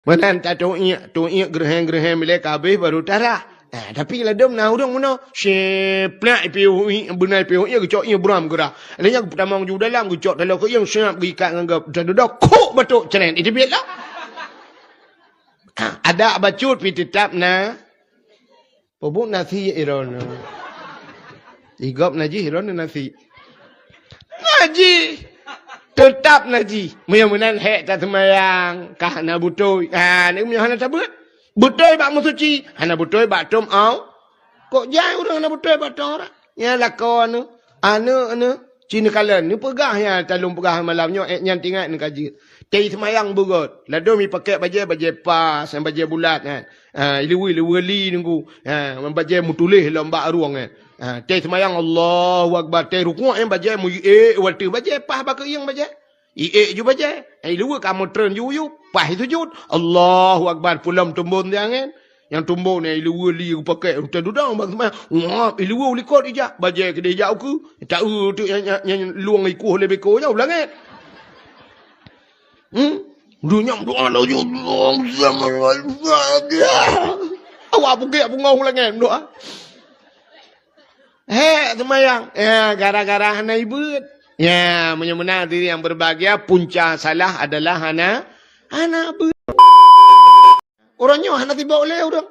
Menan tak tu ingat gerhan bila kabeh baru tarah. Tapi kalau dom nah urang mana seplak piu benai piu ia gecok ia buram gerah. Lainnya pertama ju dalam gecok dalam ke yang siap gikat nganggap dak kok batuk ceren itu biarlah. Ada bacut pi tetap na. Pobuk nasi iron. Igop naji iron nasi. Naji tetap naji. Menan hek tak semayang kah na butoi. Ni punya hana tabut. Butoi bak musuci, hana butoi bak tom au. Kok jai urang hana butoi bak tora. Ya lakon nu. Anu Cina kalan ni pegah ya talung pegah malamnya yang tinggal ni kaji. Tei semayang bugot. Lado mi pakai baju pas, baju bulat kan. Liwi nunggu. Baju mutulih lomba ruang kan. Tei semayang Allahu Akbar. Tei rukuk yang baju mu waktu baju pas bak yang baju. Ju baju. Liwi kamu tren yu pas itu jud. Allahu Akbar pulam tumbun jangan. Yang tumbuk ni ilu li pakai untuk dudang bang semua. Wah, ilu likot ija. Bajai ke dia jauh ke? Tak tu yang luang ikuh lebih ko jauh langit. Dunyam doa lo yo sama dia. Awak pergi apa ngau langit doa. Semayang. Gara-gara hana ibut. Ya, menyemena diri yang berbahagia punca salah adalah hana ibut. Orangnya hana tiba oleh orang.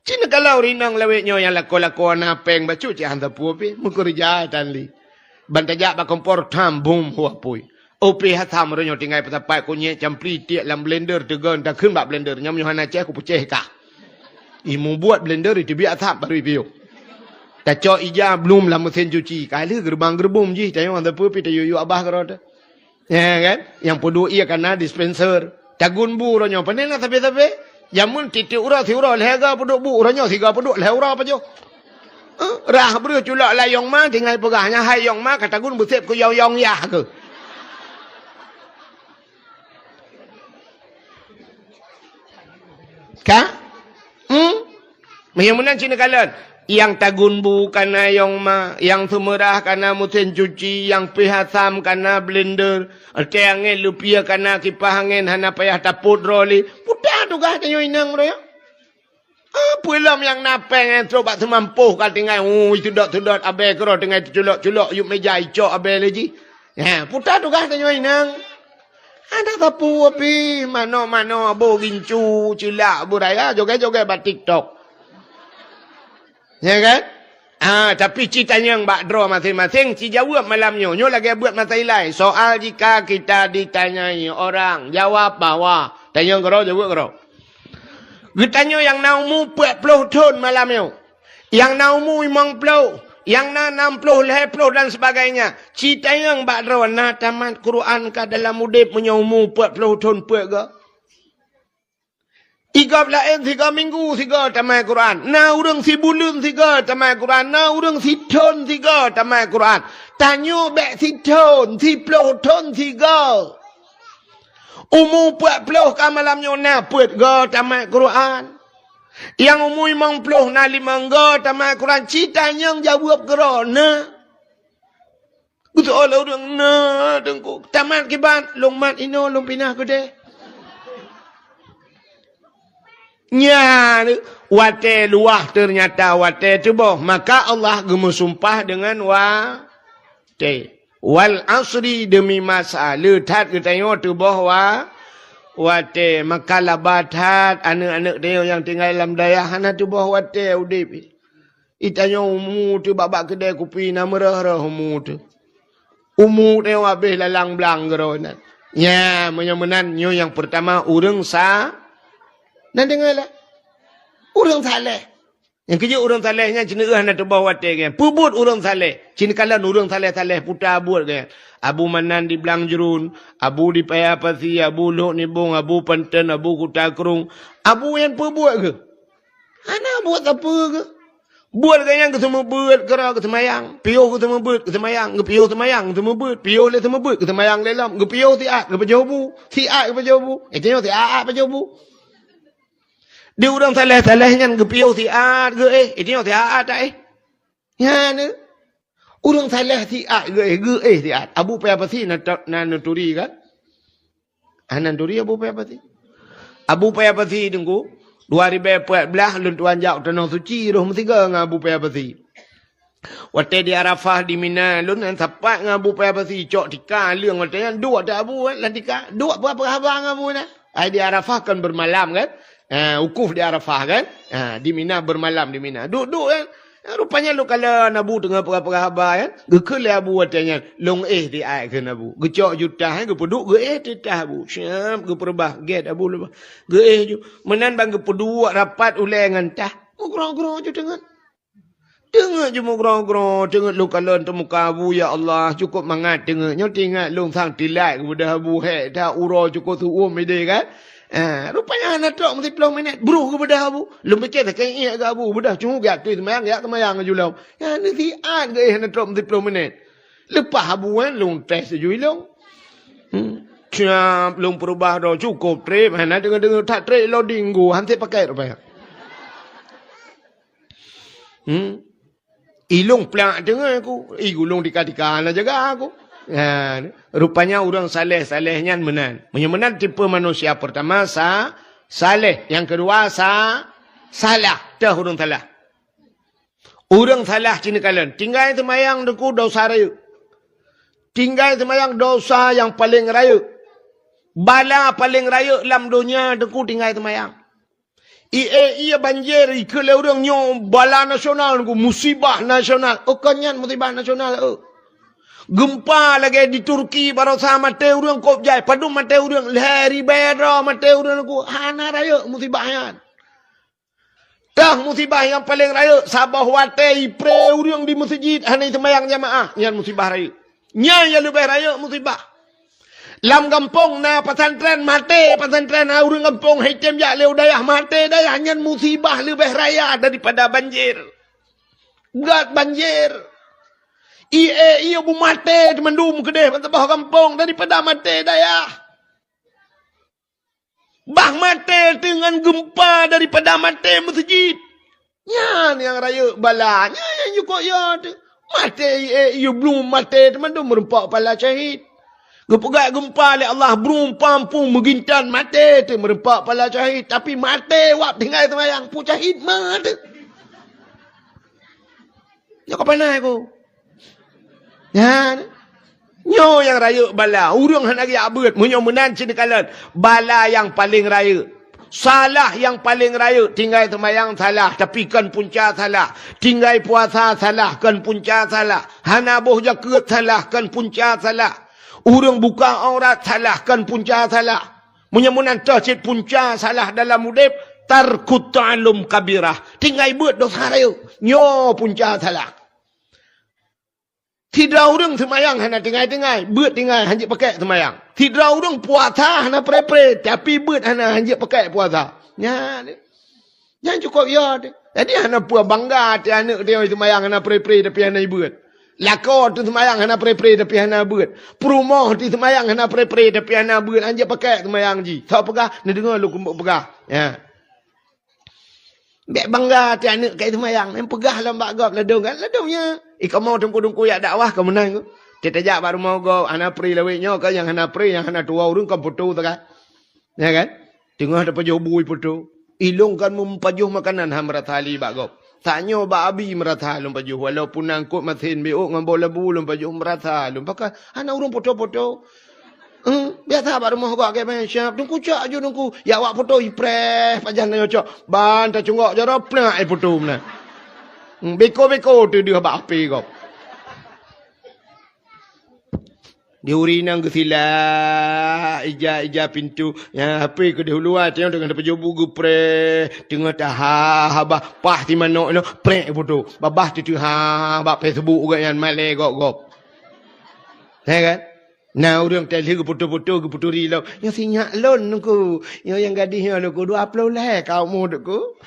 Cina kalau rinang lewetnya yang lako-lako napeng bacu cik hantar puapi. Mukerja tanli. Bantajak bakompor tambum huapui. Opi hatam orangnya tinggal petapai kunyek campli tiak dalam blender tegan. Tak kena bak blender. Nyam yohana cek aku pecah kah. Imu buat blender itu biar atap baru ipiu. Tak cok ija belum lah mesin cuci. Kali gerbang gerbum je. Tanya hantar puapi tak yu abah kerana. Ya kan. Yang podo ia kena dispenser. Tagun bu orangnya. Pandai lah tapi. Jamun titik urang si urang lega peduk bu urangnya siga peduk leh urang apa jo. Rah beri culak layong ma tinggal pegahnya hai yong ma kata gun besep ku yong ya ke. Ka? Menyamanan Cina kalan. Yang tagun bu kana yong ma, yang semerah kana mesin cuci, yang pihasam kana blender, angin lupia kana kipas angin hana payah taput roli. Pudah tu kah tanyo inang bro ya? Pulam yang napeng yang terobak semampuh kal tinggal. Tudot abe kero tinggal culok yuk meja icok abe lagi. Ya, pudah tu kah tanyo inang. Ada tapu api mano abo gincu cilak buraya joget-joget bat TikTok. Ya kan? Tapi ceritanya yang bak draw masing-masing, si jawab malamnya. Nyo lagi buat masalah. Soal jika kita ditanyai orang, jawab bahwa. Tanya kero, jawab kero. Ditanya yang naumu 40 tahun malamnya. Yang naumu 50. Yang na 60, 70 dan sebagainya. Cerita yang bak draw, na tamat Quran ka dalam mudib menyaumu 40 tahun puak ke? 3 minggu 3 tamai Quran. Na urang si bulan 3 tamai Quran. Na urang si tahun 3 tamai Quran. Tanya bek si tahun, si 10 tahun 3. Umur 40 ka malamnya na puat ga tamai Quran. Yang umur 50 na 5 ga tamai Quran. Cita yang jawab kerana. Betul orang na dengku. Tamat kibat long mat ino long pinah ku deh. Nya wate luah ternyata wate tu boh. Maka Allah gemusumpah dengan wate. Wal asri demi masa. Letat katanya tu boh wate. Maka labatat anak-anak dia yang tinggal dalam daya hana tu boh wate udip. Itanya umu tu babak kedai kopi nama merah umu tu. Umu dia habis lalang belang geronan. Ya, menyamanan yang pertama urang sa. Nak dengarlah. Urang saleh. Yang kerja urang salehnya cina nak tebah wate kan. Pubut urang saleh. Cina kalan urang saleh putar buat kan. Abu Manan di Belang Jerun, Abu di Payapasi, Abu Lok Nibung, Abu Panten, Abu Kutakrung. Abu yang pubut ke? Anak buat apa ke? Buat ke yang semua buat kera ke semayang. Piuh ke semua buat ke semayang. Ke piuh semayang semua buat. Piuh le semua buat ke semayang lelam. Ke piuh siat ke pejobu. Siat ke pejobu. Tengok siat pejobu. Dia orang saleh-salehnya gepiau siat ke tengok siat tak ya ni orang saleh siat ke siat Abu Payapasi na nuturi kan nuturi Abu Payapasi Abu payah pasi tengku 2014 lun tuan jak tanah suci roh mesti ke ngabu payah pasi. Waktu di Arafah di Mina lun yang tepat ngabu payah pasi cok tika leung waktu yang dua dak abu lah tika dua berapa habang ngabu na. Ai di Arafah kan bermalam kan. Wukuf di Arafah kan. Di Mina bermalam di Mina. Duduk kan. Rupanya lu kalau nabu tengah perah-perah habar kan. Gekul abu watanya long di ai ke nabu. Gecok jutah kan gepuduk titah abu. Syam geperbah get abu lu. Ju. Menan bang gepudu rapat ulai ngantah. Mugrong-grong je dengan. Dengar je mugrong-grong. Dengar lu kalau temuka abu ya Allah cukup mangat dengar. Nyo tinggal lu sang tilai kepada abu hek dah uro cukup suum ide kan. Rupanya anak tok mesti 10 minit bro ke bedah abu. Lu macam tak kaya ke abu bedah cuma gat tu semayang julau. Ya ni si an ke anak tok mesti 10 minit. Lepas abu kan lu test ju ilong. Siap lu perubah dah cukup trip mana dengar tak trip loading go hanti pakai rupanya. Ilong pelak dengar aku. Gulung dika-dika nak jaga aku. Rupanya orang saleh-salehnya menan. Menan tipe manusia pertama saleh, yang kedua salah. Dah orang salah. Orang salah cina kalian. Tinggal semayang deku dosa raya. Tinggal semayang dosa yang paling raya. Bala paling raya dalam dunia deku tinggal semayang. Ia banjir ikut orang nyom bala nasional deku musibah nasional. Kanyan musibah nasional. Gempa lagi di Turki baru sama mati orang kopjai. Padu mati orang lari bedra mati orang aku. Hana raya musibahnya. Dah musibah yang paling raya. Sabah wate ipre orang di masjid. Hana semayang jamaah. Yang musibah raya. Yang lebih raya musibah. Lam kampung na pesantren mati. Pesantren na orang kampung. Hitam jak leu dayah mati. Dayah yang musibah lebih raya daripada banjir. Gat banjir. Ia bu mati mendum kedeh pasabah kampung daripada mati daya. Bah mati dengan gempa daripada mati masjid. Yan yang raya balanya yang juga ya tu. Mati ia belum mati mendum merempak pala syahid. Gepegak gempa oleh Allah belum pampung megintan mati tu merempak pala syahid tapi mati wap tinggal semayang pu syahid mati. Ya kau pandai aku. Ya, nyo yang raya bala, urang hendak abad, munyo menan cina kalan, bala yang paling raya, salah yang paling raya, tinggal semayang salah, tapi kan punca salah, tinggal puasa salah, kan punca salah, hana boh jaket salah, kan punca salah, urang buka aurat salah, kan punca salah, munyo menan tercit punca salah dalam udip, tarkut ta'alum kabirah, tinggal buat dosa raya, nyo punca salah. Tidak orang semayang hana tengai-tengai, buat tengai hanjik pakai semayang. Tidak orang puasa hana pre-pre, tapi buat hana hanjik pakai puasa. Ya, yang cukup ya. Jadi hana puas bangga hati anak dia semayang hana pre-pre tapi hana buat. Lakor tu semayang hana pre-pre tapi hana buat. Perumah tu semayang hana pre-pre tapi hana buat. Hanjik pakai semayang ji. Tak pegah, nak dengar lu kumpul pegah. Ya. Bek bangga hati anak kat semayang. Yang pegah lambat gap ladung kan. Ladungnya. Kau mau tunggu-tunggu ya dakwah kau menang tu. Kita jak baru mau kau hana pri leweknya kau yang hana pri yang hana tua urang kau putu tu kan. Ya kan? Tengah ada pajuh bui putu. Ilung kan mempajuh makanan ham ratali bak kau. Tanya bak abi merata lum pajuh walaupun angkut mesin beuk ngambol lebu lum pajuh merata lum pakai hana urang putu-putu. Biasa baru mau kau ke siap tunggu cak aja tunggu. Ya awak putu ipres pajan yo cak. Ban tak cungok jara plak putu mana. Beko-beko tu dia habak api kau. Dia urinang ke sila, ija pintu. Ya, api ke dahuluan. Tengok dengan dapat jobu ke pre. Tengok dah habah. Pah di mana no. Prek foto. Babah tu habak Facebook juga yang malai kau. Ya kan? Nah, orang tadi ke foto-foto ke foto rilau. Yang sinyak lon aku. Yang gadisnya aku. Dua upload lah kau mau aku.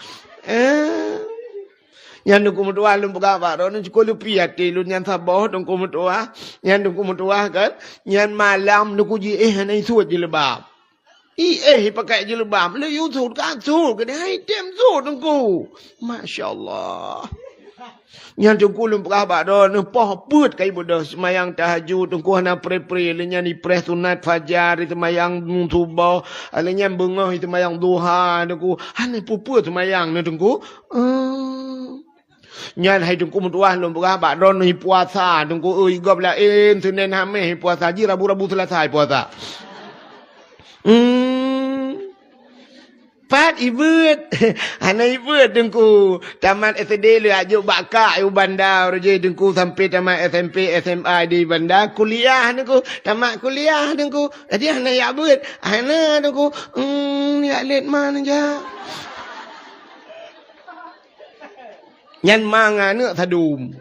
Yang nunggu mutua lum pegawai baru nunggu lupi hati lum yang sabah nunggu mutua yang nunggu mutua kan yang malam nunggu je hanai suat jilbab pakai jilbab lu yusut kan suat kan hai tem suat nunggu Masya Allah Yang tungku lumpah bakdo nepah put kai bodoh semayang tahajud tungku hana pre-pre lenya ni pre sunat fajar itu mayang subuh lenya bengah itu mayang duha tungku hana puput semayang ne tungku nyan hai tungku mutuah lumpah bakdo ni puasa tungku igop lain Senin Khamis puasa ji rabu-rabu selesai puasa Pat ibut. Anak ibut dengku. Tamat SD lu ajuk bakak yu bandar je dengku sampai tamat SMP SMA di bandar kuliah dengku. Tamat kuliah dengku. Jadi anak ya ibut. Anak dengku. Ya let mana je. Nyan mang anak sadum.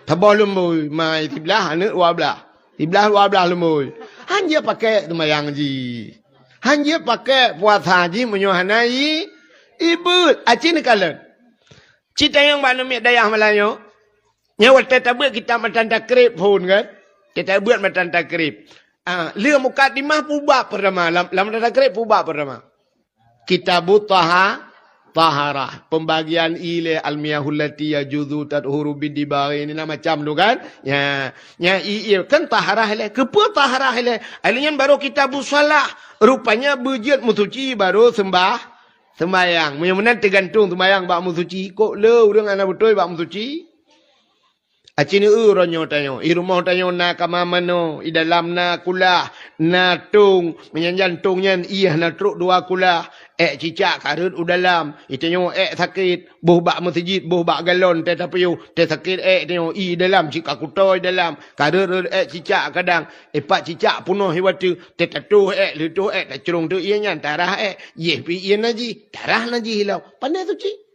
Tabah lembui mai tiblah anak wablah. Tiblah wablah lembui. Hanya pakai semayang ji. Hanya pakai puasa haji menyuhanai ibut. Aci ni kala. Cita yang mana miak dayah Melayu. Nyawa kita buat kita macam takrib pun kan. Kita buat macam takrib. Lia mukadimah pubak pertama. Lam takrib pubak pertama. Kitabut taharah. Pembagian ilih almiyahul lati yajudu tadhuru bidibari. Ini nama macam tu kan. Ya. Kan taharah ilih. Kepa taharah ilih. Alihnya baru kitabut salah. Rupanya berjut musuci baru sembayang. Mudah-mudahan tergantung sembayang bak musuci. Kok le urang anak betul bak musuci? Acini ronyo tanyo. I rumah tanyo na kamamano. I dalam na kulah. Na tung. Menyanjan tungnya iya na truk dua kulah. Cicak karut udalam. I tanyo sakit. Boh bak masjid. Boh bak galon. Te tapiu. Te sakit tanyo. I dalam. Cika kutoy dalam. Karut cicak kadang. Pak cicak punuh hiwatu. Te tatuh lutuh tak curung tu ianya. Tarah Yeh pi iya naji. Tarah naji hilau. Pandai tu cik.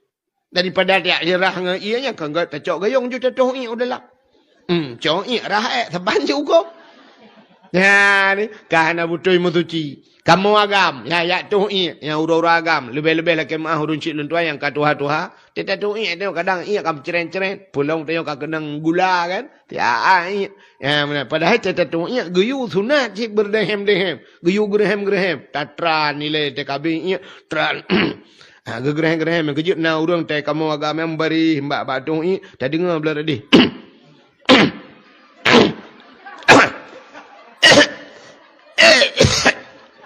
Daripada dia jerah dengan ianya kan tak cok gayung je tatuh i udahlah. Cok i rah saban juga. Ya ni kahana butoi mutuci. Kamu agam ya tuh i yang ura-ura agam lebih-lebih lagi mah urun cik luntua yang katuha-tuha. Tatuh i tu kadang i kam ceren-ceren pulang tengok ka kenang gula kan. Tia i. Ya mana padahal tatuh i guyu sunat cik berdehem-dehem. Guyu gerhem-gerhem. Tatran nilai TKB i tran gegereh-gereh kejut na urang teh kamu agak memberi mbak batung i tadi dengar belah tadi.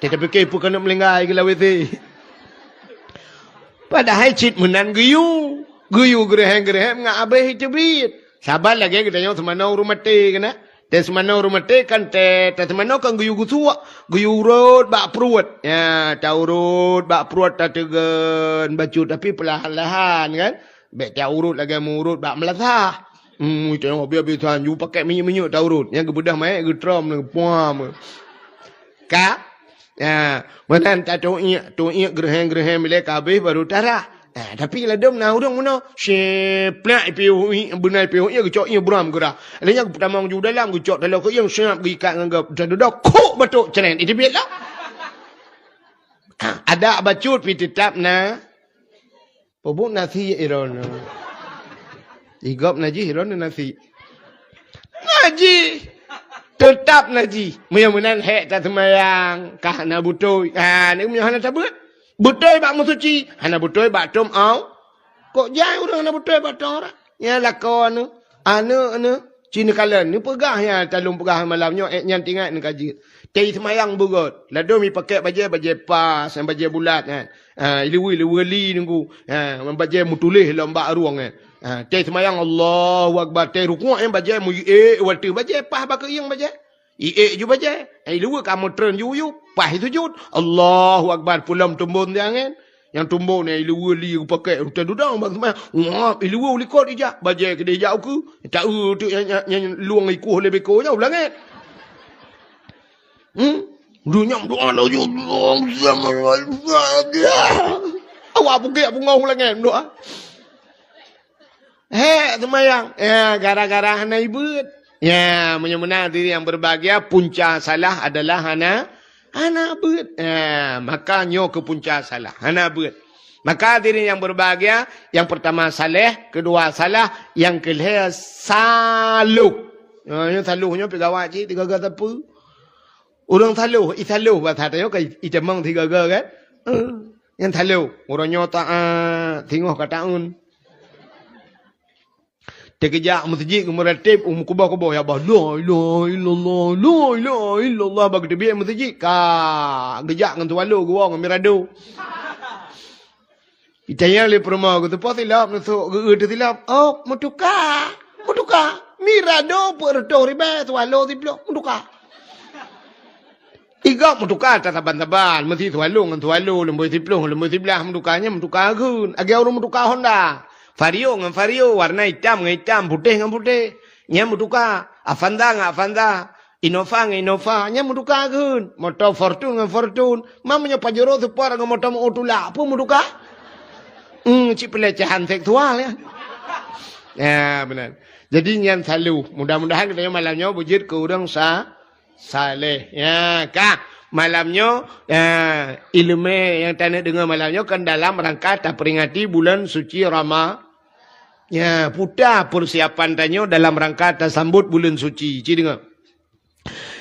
Tetapi ke bukan nak melenggai ke lawe teh. Padahal cit menan guyu gereh-gereh ngak abeh itu bit. Sabar lagi kita nyaw semana rumah teh kena. Teh semana rumah teh kan teh semana kan guyu gusua, guyu urut bak perut. Ya, tahu urut bak perut tak tegen baju tapi perlahan-lahan kan. Bek tahu urut lagi murut bak melasah. Itu yang biar tuan you pakai minyak tahu urut. Yang kebudah mai getrom ni puam. Ka? Ya, mana tak tu iak gereh-gereh milik kabeh baru tarah. Tapi kalau dia menang orang mana seplak ipiu benar ipiu ia gecok ia beram gerah. Alanya pertama orang dalam gecok dalam ke yang siap gikat ngangap dah kok batuk ceren itu biarlah. Ada bacut pi tetap na pobuk nasi iron. Igop naji iron nasi. Naji tetap naji. Mudah-mudahan hek tak semayang kahana butoi. Ni mudah-mudahan tak buat. Betul bak musuci. Hana betul bak tum au. Kok jai orang hana betul bak tum orang. Ya lakon nu. Anu. Cina kalan. Ni pegah ya. Talung pegah malamnya. Yang tinggal ni kaji. Tei semayang bugot. Lado mi pakai baju pas. Baju bulat kan. Ilu li nunggu. Baju mutulih lembak ruang kan. Tei semayang Allahu Akbar. Tei rukuk yang baju mu waktu baju pas bak yang baju. Ju baca. Luar kamu tren you. Pah itu jud. Allahu Akbar. Pulam tumbun jangan. Yang tumbun ni luar li pakai. Rutan dudang. Wah. Luar ulikot ija. Baca ke dia jauh ke. Tahu tu yang luang ikuh lebih kau jauh lah kan. Dunyam doa lo ju. Awak pukul pungau lah kan. Doa. Semayang. Gara-gara hana ibut. Ya, menyemena diri yang berbahagia, punca salah adalah hana bet. Maka nyo ke punca salah, hana bet. Maka diri yang berbahagia, yang pertama saleh, kedua salah, yang kelima saluh. Yang saluhnya pegawai cik, tiga gak apa? Orang saluh, isaluh bahasa tanya ke itemang tiga gak kan? Yang saluh, orangnya tak tengok kata un. Terkejak masjid meratib kubah-kubah ya Allah. La ilaha illallah, la ilaha illallah bagi tebiak masjid. Gejak dengan tualu gua dengan mirado. Itanya le perma tu pas silap nusuk tu silap. Oh, mutuka. Mirado perdo riba tualu tiblo mutuka. Iga mutuka taban-taban mesti tualu dengan tualu lembu tiblah mutukanya mutuka gun. Agi orang mutuka Honda. Vario dengan vario, warna hitam dengan hitam, putih dengan putih. Nya mutuka, Avanza dengan Avanza, Innova dengan Innova, nya mutuka gun. Motor Fortune dengan Fortune, mamanya Pajero Super dengan motor Otula, apa mutuka? Cik pelecehan seksual ya. Ya benar. Jadi yang selalu, mudah-mudahan kita malamnya wujud ke orang saleh. Ya, kak. Malamnya ilmu yang tanah dengar malamnya kan dalam rangka tak peringati bulan suci Ramadan. Ya, putar persiapan tanya dalam rangka tak sambut bulan suci. Cik dengar.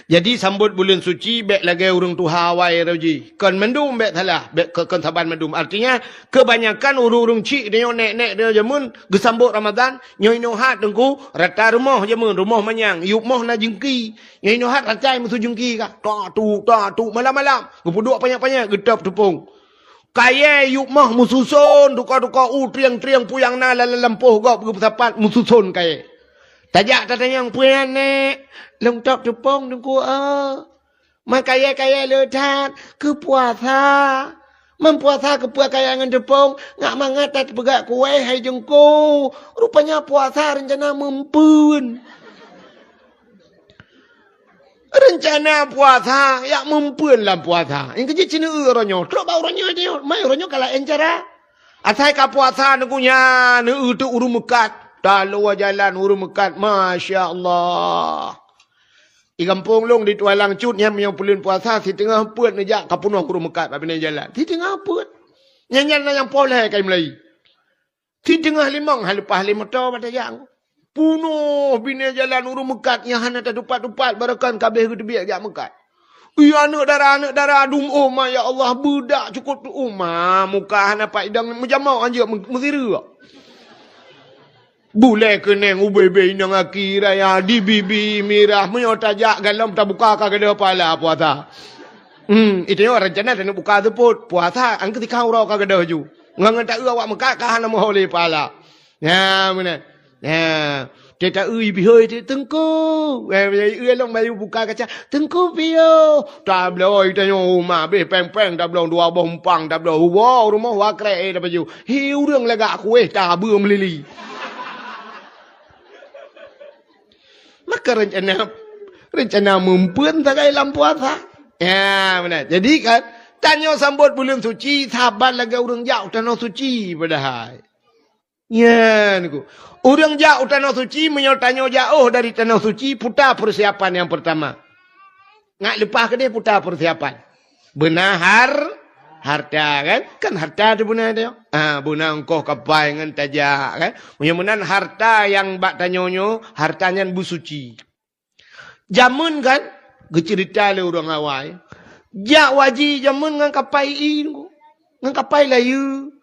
Jadi sambut bulan suci baik lagi orang tuha awai roji. Kan mendum baik salah, baik kan saban mendum. Artinya kebanyakan orang-orang cik dia nek dia jamun gesambut Ramadan, nyoi nohat dengku rata rumah jamun rumah manyang, yuk moh na jengki. Nyoi nohat rancai musuh jengki ka. Ta tu malam-malam. Ngepuduk banyak-banyak gedap tepung. Kaya yuk moh mususun duka-duka triang-triang puyang na lalampuh gop bersapat mususun kaya. Tajak tatanya yang punya nek. Long top tepung dengku Man kaya-kaya letat ke puasa. Mempuasa ke puasa kaya dengan tepung. Ngak mangat tak pegak kue hai jengku. Rupanya puasa rencana mempun. Rencana puasa. Yak mempun lah puasa. Yang kecil cina orangnya. Teruk bau orangnya dia. Mai orangnya kalau encara. Asai ka puasa nengkunya. Neng tu uru mekat. Lalu jalan urung mekat. Masya Allah. Di kampung long di tualang cut. Yang pulun puasa. Si tengah put nejak. Kapunuh urung mekat. Apa ni jalan. Si tengah put. Nyanyian yang poleh kai Melayu. Si tengah limang. Lepas lima tau pada yang. Punuh bina jalan urung mekat. Yang hana tak dupat-dupat. Barakan kabeh ke tebiak jak mekat. Anak darah. Adum ya Allah. Budak cukup tu. Muka hana pak idang. Menjamau anja. Mesira. Boleh kena ubebe inang akira ya di bibi mirah menyotajak galam tak buka kagak pala puasa. Itu yang rencana tak buka tu pun puasa ang ketika urau kagak ada ju. Ngang tak awak mekak kah nama oleh pala. Ya mana. Ya. Kita bi hơi thì tengku. Long bayu buka kaca. Tengku bio. Tabloi tanyo ma be peng tablong dua bompang tablo. Wow rumah wakre dah baju. Hiu rương lega kuih ta bưa melili. Maka rencana mempun tak kaya dalam puasa. Ya benar. Jadi kan, tanya sambut bulan suci, sahabat lagi orang jauh tanah suci padahal. Ya niku. Orang jauh tanah suci, tanya jauh dari tanah suci, putar persiapan yang pertama. Ngak lepas ke dia putar persiapan. Benar harta kan? Kan harta tu benar dia. Benar engkau kapai dengan tajak kan? Mudah-mudahan harta yang bak tanyonyo, hartanya busuci. Jamun kan? Gecerita le orang awal. Jak waji jamun ngan kapai ini. Ngan kapai layu.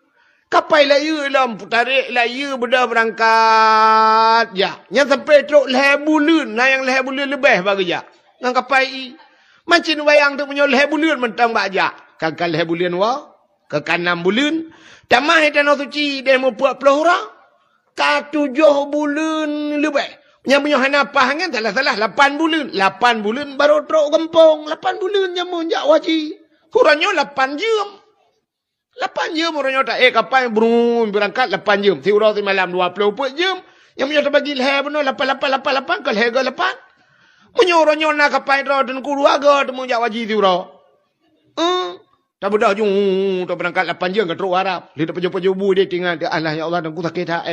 Kapai layu dalam tarik layu bedah berangkat. Ya. Yang sampai teruk leher bulan. Nah yang leher bulan lebih bagi jak. Ngan kapai ini. Macam wayang tu punya leher bulan mentang bajak. Kakak leher bulan wa. Kakak 6 bulan. Tamah tanah suci dia mau 40 orang. Ka 7 bulan lebih. Yang punya hanapah kan salah-salah 8 bulan. 8 bulan baru teruk kampung. 8 bulan yang menjak wajib. Kurangnya 8 jam. 8 jam orangnya tak. Kapan berangkat 8 jam. Si urau si malam 24 jam. Yang punya terbagi leher benar 8. Ke leher ke 8. Punya orangnya nak kapan teruk dan keluarga. Temu menjak wajib si urau. Tak bedah jung tak berangkat 8 jam ke teruk Arab. Lihat pejubu dia tinggal dia Allah ya Allah dan ku sakit hak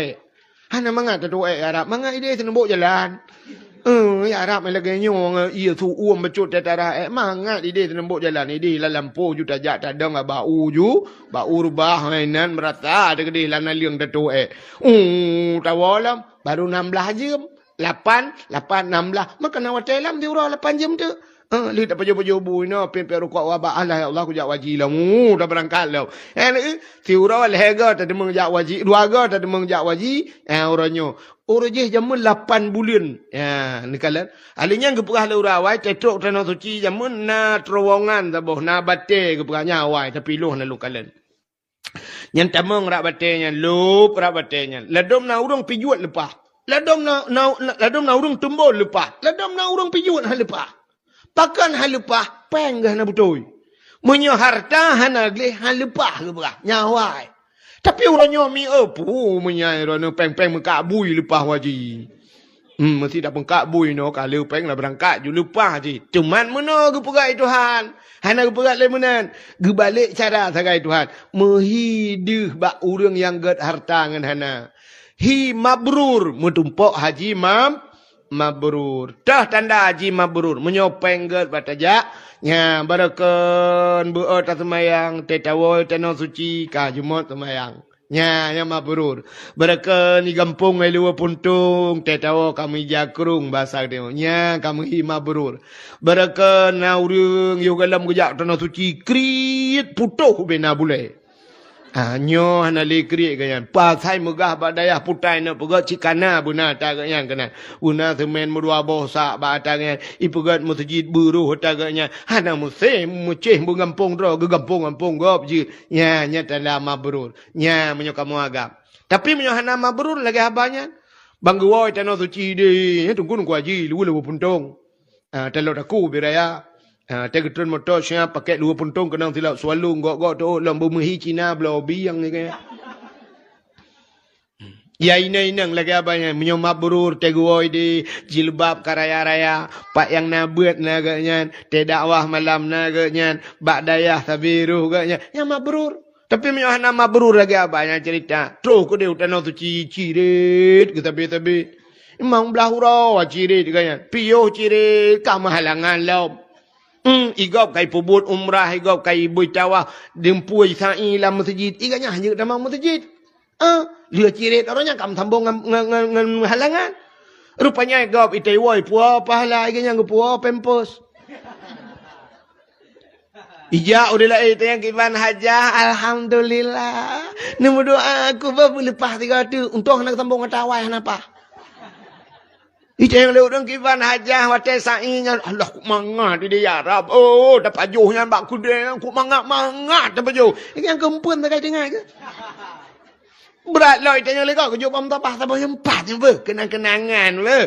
Hana mangat teruk Arab. Mangat dia senembok jalan. Ya Arab lagi nyong ia tu becut tetara mangat dia senembok jalan. Dia lampu ju tajak tadang bau ju. Bau rubah mainan merata ada kedih lana liang teruk tawalam baru 16 jam. 8 16 maka nak telam dia urang 8 jam tu. Lihat apa jobo-jobo ni, pemper rukuk wabak Allah ya Allah aku jak wajib lah. Dah berangkat lah. Si urang leher tak ada mengjak wajib, dua tak ada mengjak wajib. Orangnya. Orang je jamun 8 bulan. Ni kalan. Alinya geperah le urawai tetrok tanah suci jamun na terowongan taboh na bate geperahnya awai tapi luh na lu kalan. Yang tamang rak batenya, lup rak batenya. Ladom na urang pijuat lepah. Ladom na urang tumbol lepah. Ladom na urang pijuat hal lepah. Pakan hal lepah penggah na betul. Munyo harta hanagli hal lepah geperah nyawai. Tapi orangnya mi apa menyai orang peng-peng mengkabui lepah wajib. Mesti dah mengkabui no kalau peng lah berangkat ju lepah je. Cuman mana geperat Tuhan? Hana geperat le menan. Gebalik cara sagai Tuhan. Mehidih bak urang yang get harta ngan hana. Hi mabrur mutumpok haji mabrur. Dah tanda haji mabrur menyopeng get batajak. Ya, barakan buat semayang, tetawol, tanah suci, kah Jumat semayang. Ya, yang mabrur. Barakan di kampung elua puntung, tetawol kami jakrung bahasa dia. Ya, kami mabrur. Barakan naurung, yo galam gejak tanah suci, kriit putuh bena boleh. Nyo hana le kriit ganyan. Pasai megah badayah putai na pegat cikana buna tak ganyan kena. Una semen mudua bosak ba tangan. Ipegat masjid buruh tak ganyan. Hana musim mucih bungampung ro gegampung-gampung gop je. Ya nya tanda mabrur. Nya menyo kamu agam. Tapi menyo hana mabrur lagi habanya. Bangguoi tanah suci de. Tunggu nunggu haji lu puntung. Telur aku biraya. Tegetron motor siap pakai 2 puntung kenang silap sualung gok-gok tu lambu mehi Cina belau biang ni kaya. Ya inang lagi abanya menyomap burur teguoi di jilbab karaya-raya pak yang nabuat naganya te dakwah malam naganya bak dayah tabiruh ganya yang mabrur. Tapi menyohana mabrur lagi abanya cerita. Terus ku dia tanah tu cirit kita tabi-tabi. Imang belah hurau cirit ganya. Piyo cirit kamu halangan laum. Igop kai pubut umrah, igop kai bertawah, dempui sa'i dalam masjid. Iganya hanya dalam masjid. Dia cirit orangnya kam sambung dengan halangan. Rupanya igop itai woi puah pahala, iganya puah pempos. Ija udah lah itu yang kiban hajah, alhamdulillah. Nombor doa aku boleh lepas 300 untuk nak sambung tawai kenapa? Itu yang lewat orang kiban hajah watai sa'inya. Allah ku mangat di dia Arab. Oh dapat juhnya bak kudeng. Ku mangat dapat juh. Ini yang kempun tak kaya dengar ke? Berat lah itanya leka. Kejut pam tapah tapah yang 4 je ber. Kenang-kenangan le.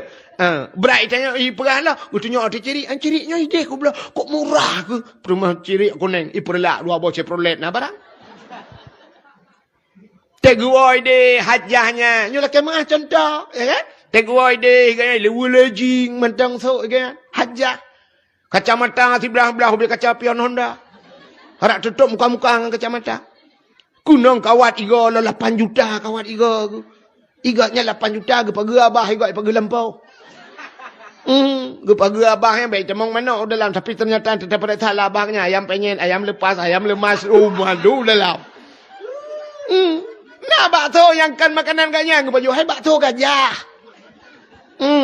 Berat itanya perah lah. Utunya ada cirik. Ciriknya ide ku bilang. Kok murah ke? Perumah cirik kuning. Iperlak 2 bau ceprolet nah barang. Teguoi deh hajahnya. Nyolah kemah contoh. Ya kan? Teguoi deh, gaya lewu lejing, mentang sok, gaya hajah. Kacamata si belah-belah, beli kaca pion Honda. Harap tutup muka-muka dengan kacamata. Kunong kawat iga lah 8 juta kawat iga. Iganya 8 juta, pagi abah, iga pagi lampau. Pagi abah yang baik, temong mana dalam. Tapi ternyata tetap pada salah abahnya. Ayam penyen, ayam lepas, ayam lemas. Oh, madu dalam. Nah, bakso yang kan makanan ganya. Baju, hai bakso gajah.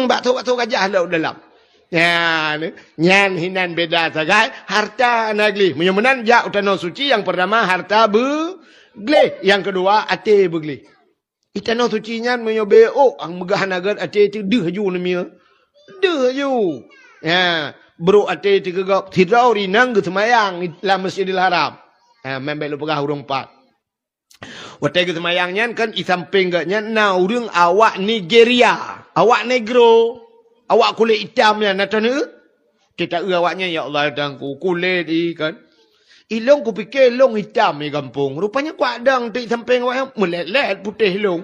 Bakso gajah lah dalam. Ya, nyan hinan beda sagai harta nagli. Menyemenan jak utano suci yang pertama harta begle, yang kedua ate begle. Itano suci nyan menyobe ang megah nagar ate tu deh ju nemia. Deh ju. Ya, bro ate tu gegap tirau rinang ke semayang dalam Masjidil Haram. Membel pegah urang 4. Watai ke semayang nyan kan i samping gaknya na urang awak Nigeria. Awak negro, awak kulit hitamnya nak tahu? Kita awaknya ya Allah dangku kulit ikan. Ilong ku fikir long hitam di kampung. Rupanya ku adang di samping awak melelet putih long.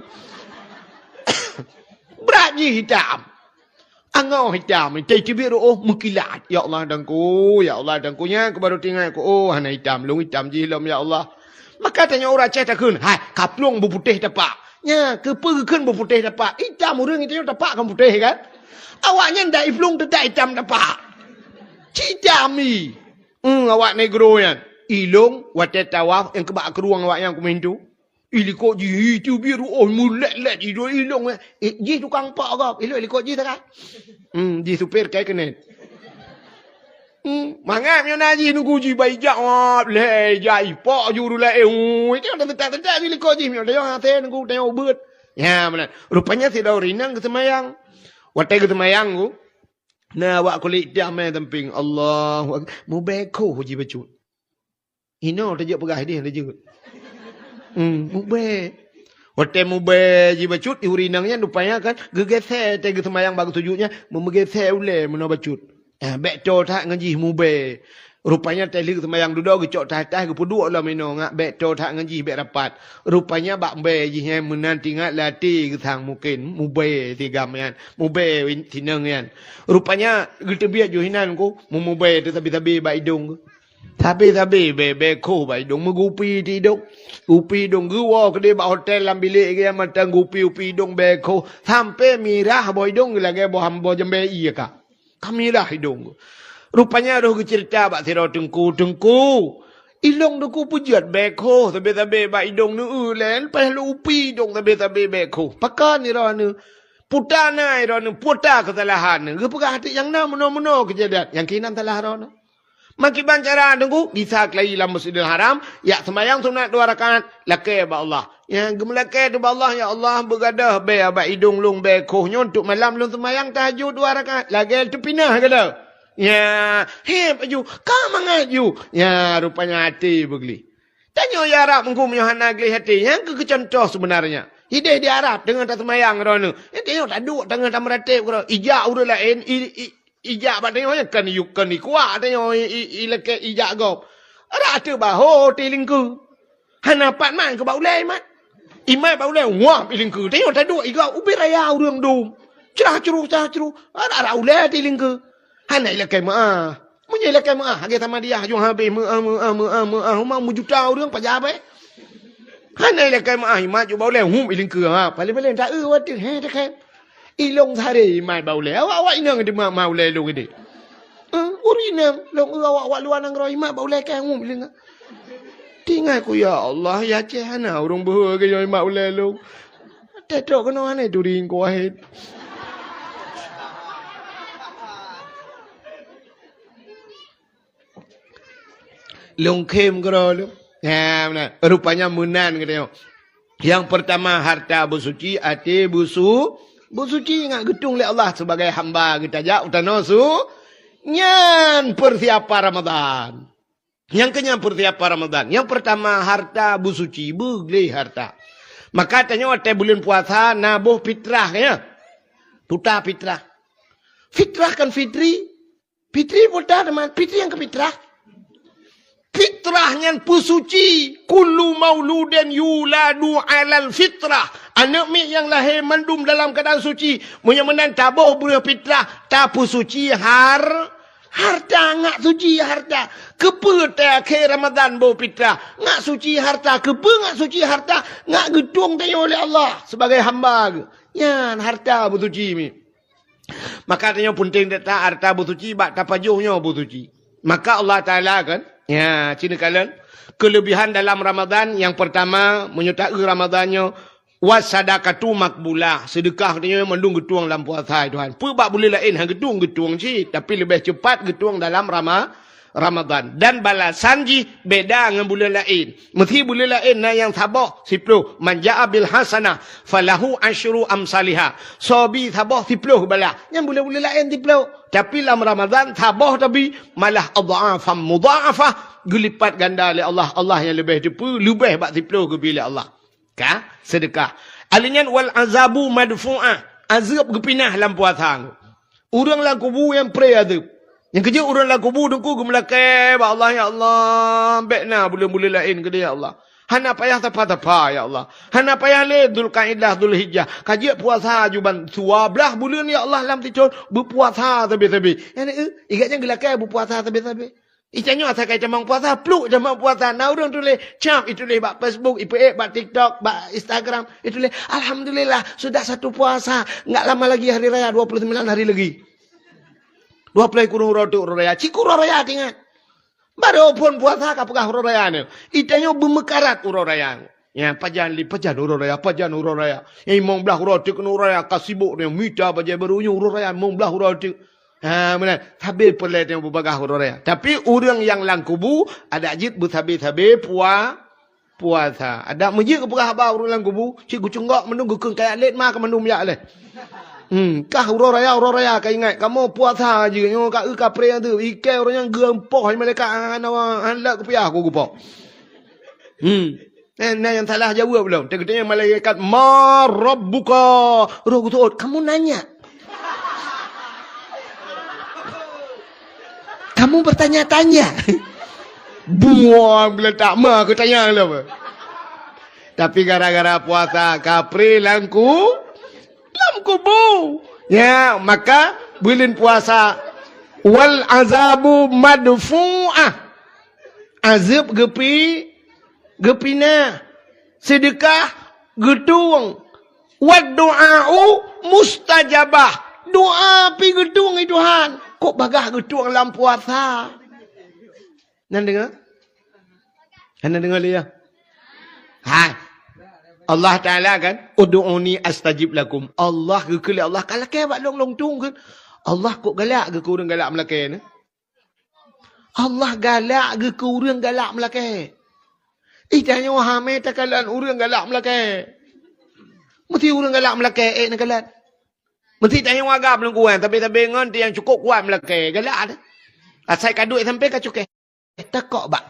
Berat je hitam. Angau hitam. Tapi biru mengkilat. Ya Allah dangku, ya Allah dangkunya aku baru tengok aku hana hitam, long hitam je long ya Allah. Maka tanya orang cerita kun, hai kaplong berputih tapak. Ya, keperkan berputih dapat. Hitam orang itu dapat kan putih kan? Awaknya ndak iflung tak hitam dapat. Hitam ni. Awak negro yan. Ilong watet tawaf yang kebak ke ruang awak yang kumintu. Ilikok ji itu biru mulet-let itu ilong. Ji tukang pak kau. Ilok ji tak kan? Ji supir kai kena. Mangat punya naji nunggu ji bai jak le jai po ju dulu itu ada tak ni liko ji punya dia hati nunggu tengok beut. Ya mana. Rupanya si dah rinang ke semayang. Watai ke semayang ku. Nah wak kulit dia main temping Allah. Mu beko ji bacut. Ino tajak pegah dia tajak. Mu be. Watai mu be ji bacut urinangnya rupanya kan gegese te ke semayang bagus tujunya memegese ule mena bacut. Bek to tak ngaji mube. Rupanya teli semayang duduk gecok tahta ke puduk lah mino ngak bek to tak ngaji bek rapat. Rupanya bak be ji he menan tingat lati ke sang mungkin mube tiga mian. Mube tinang yan. Rupanya gitu biar juhinan ku mube tapi bak hidung. Tapi be ko bak hidung megupi tiduk. Upi dong gua ke dia bak hotel dalam bilik ke mata gupi upi dong be ko sampai mirah boy dong lagi bo hambo jembe iya ka. Kami lah hidung. Rupanya ada cerita bak siro tengku. Ilong dengku pujiat beko. Tapi bak hidung ni ulen. Lepas lu upi dong tapi beko. Pakan ni rana. Putana ni rana. Puta kesalahan. Kepegah hati yang na meno kejadian. Yang kinan salah rana. Maki bancara dengku. Disak lagi dalam Masjidil Haram. Ya semayang sunat 2 rakaat. Lakai bak Allah. Yang gemelakai tu Allah, ya Allah bergadah be abak hidung lung be kohnya untuk malam lung semayang tahajud 2 rakaat. Lagi tu pinah kata. Ya, baju, kau mengaju. Ya, rupanya hati begli. Tanya ya Arab mengku menyohana geli hati. Yang kecontoh sebenarnya. Hidayah di Arab dengan tak semayang rono. Ya tengok tak duk dengan tak meratib kata. Ijak udah lain, ijak bat tengok kan ni kuat tengok ilake ijak kau. Ada baho tilingku. Hanapat man ke bau lai mat. Imai bau le wah piling ke tengok tak duk iga ubi raya urang dum cerah ceru ada ule tiling ke hanai lakai ma munye lakai ma hage sama dia jong habe ma mau juta urang pajabe hanai lakai ma imai ju bau le hum piling ke ha paling tak wat he tak he ilong thare imai bau le awak inang de mau le lu gede urina long awak luar nang ro imai bau le kai hum piling tinggal ku ya Allah ya cehana urung behua ke yo mak ule lu. Tetok kena ane during ko ahit. Long kem kero lu. Ya benar. Rupanya munan katanya. Yang pertama harta bersuci, hati bersuci ingat getung oleh Allah sebagai hamba kita jak utano su nyan persiapan Ramadan. Yang kenyang persiapan Ramadan. Yang pertama harta bersuci, beli harta. Maka tanya waktu bulan puasa nabuh fitrah ya. Tuta fitrah. Fitrah kan fitri. Fitri putar teman, fitri yang ke fitrah. Fitrahnya bersuci. Kullu mauluden yuladu alal fitrah. Anak mi yang lahir mandum dalam keadaan suci. Menyemenan tabuh boleh fitrah. Tapu suci harta ngak suci harta. Kepa tak ke Ramadan bo fitrah. Ngak suci harta. Kepa ngak suci harta. Ngak gedung tanya oleh Allah. Sebagai hamba. Yan harta bersuci mi. Maka tanya penting tak harta bersuci. Bak tapajuhnya bersuci. Maka Allah Ta'ala kan. Ya cina kalian. Kelebihan dalam Ramadan. Yang pertama. Menyertai Ramadannya. Wasadakatu makbulah. Sedekah katanya mendung getuang dalam puasa Tuhan. Pebak boleh lain hang getuang sih. Tapi lebih cepat getuang dalam Ramadan. Dan balasan ji beda dengan bulan lain. Mesti bulan lain na yang sabah 10. Man ja'a bil hasanah falahu asyru amsalihah. Sobi sabah 10 bala. Yang bulan-bulan lain 10. Tapi dalam Ramadan sabah tapi malah adha'afam mudha'afah. Gelipat ganda oleh Allah. Allah yang lebih depu lebih bak 10 ke bila Allah. Ka sedekah. Alinyan wal azabu madfu'ah. Azab gepinah dalam puasa. Orang lah kubu yang pray azab. Yang kerja orang lah kubu dengku gemelakai ba Allah ya Allah. Bekna bulan-bulan lain ke dia ya Allah. Hana payah tapa-tapa ya Allah. Hana payah le Dzulqa'dah Dzulhijjah. Kaji puasa juban 12 bulan ya Allah dalam tidur berpuasa tabi-tabi. Yang igatnya gelakai berpuasa tabi-tabi. Icanyo asal kaya jamang puasa, pluk jamang puasa. Nah orang tulis, cam itu leh bak Facebook, bak TikTok, bak Instagram. Itu leh, alhamdulillah sudah 1 puasa. Enggak lama lagi hari raya, 29 hari lagi. 20 kurung rotuk raya, cikur raya tinggal. Baru pun puasa kapukah raya ni. Icanyo bemekarat raya. Ya, pajan raya. Yang imong belah rotuk raya, kasibuk ni, mita baca barunya raya, imong belah rotuk. Benar. Thabir pelai yang berbagah urang. Tapi orang yang lang kubu ada ajit berthabir-thabir puasa. Ada masjid ke perah abah orang lang kubu. Cikgu cunggak menunggu keng kayak let mah ke menung yak leh. Kah urang raya kau ingat kamu puasa je nyo ka pre tu ikai orang yang gempoh mereka handak kepiah aku gupok. Nah yang salah jawab belum. Tengoknya malaikat ma rabbuka. Roh tu kamu nanya. Kamu bertanya-tanya. Buang bila tak mah aku tanya lah. Tapi gara-gara puasa kapri langku bu. Ya, maka bulan puasa wal azabu madfu'ah. Azab gepina. Sedekah gedung. Wad du'a'u mustajabah. Doa pi gedung itu Tuhan. Kok bagah gedung dalam puasa? Nan dengar? Anda dengar dia? Allah Ta'ala kan, ud'uni astajib lakum. Allah ke Allah kalau ke buat long tung kan. Allah kok galak ke kurang galak melaka ni? Allah galak ke kurang galak melaka. Tanya wahame takalan urang galak melaka. Mesti urang galak melaka nak kalan. Mesti tanya wagap belum kuat tapi ngon yang cukup kuat melaka galak dah. Asai kaduit sampai ka cukai. Takok bak.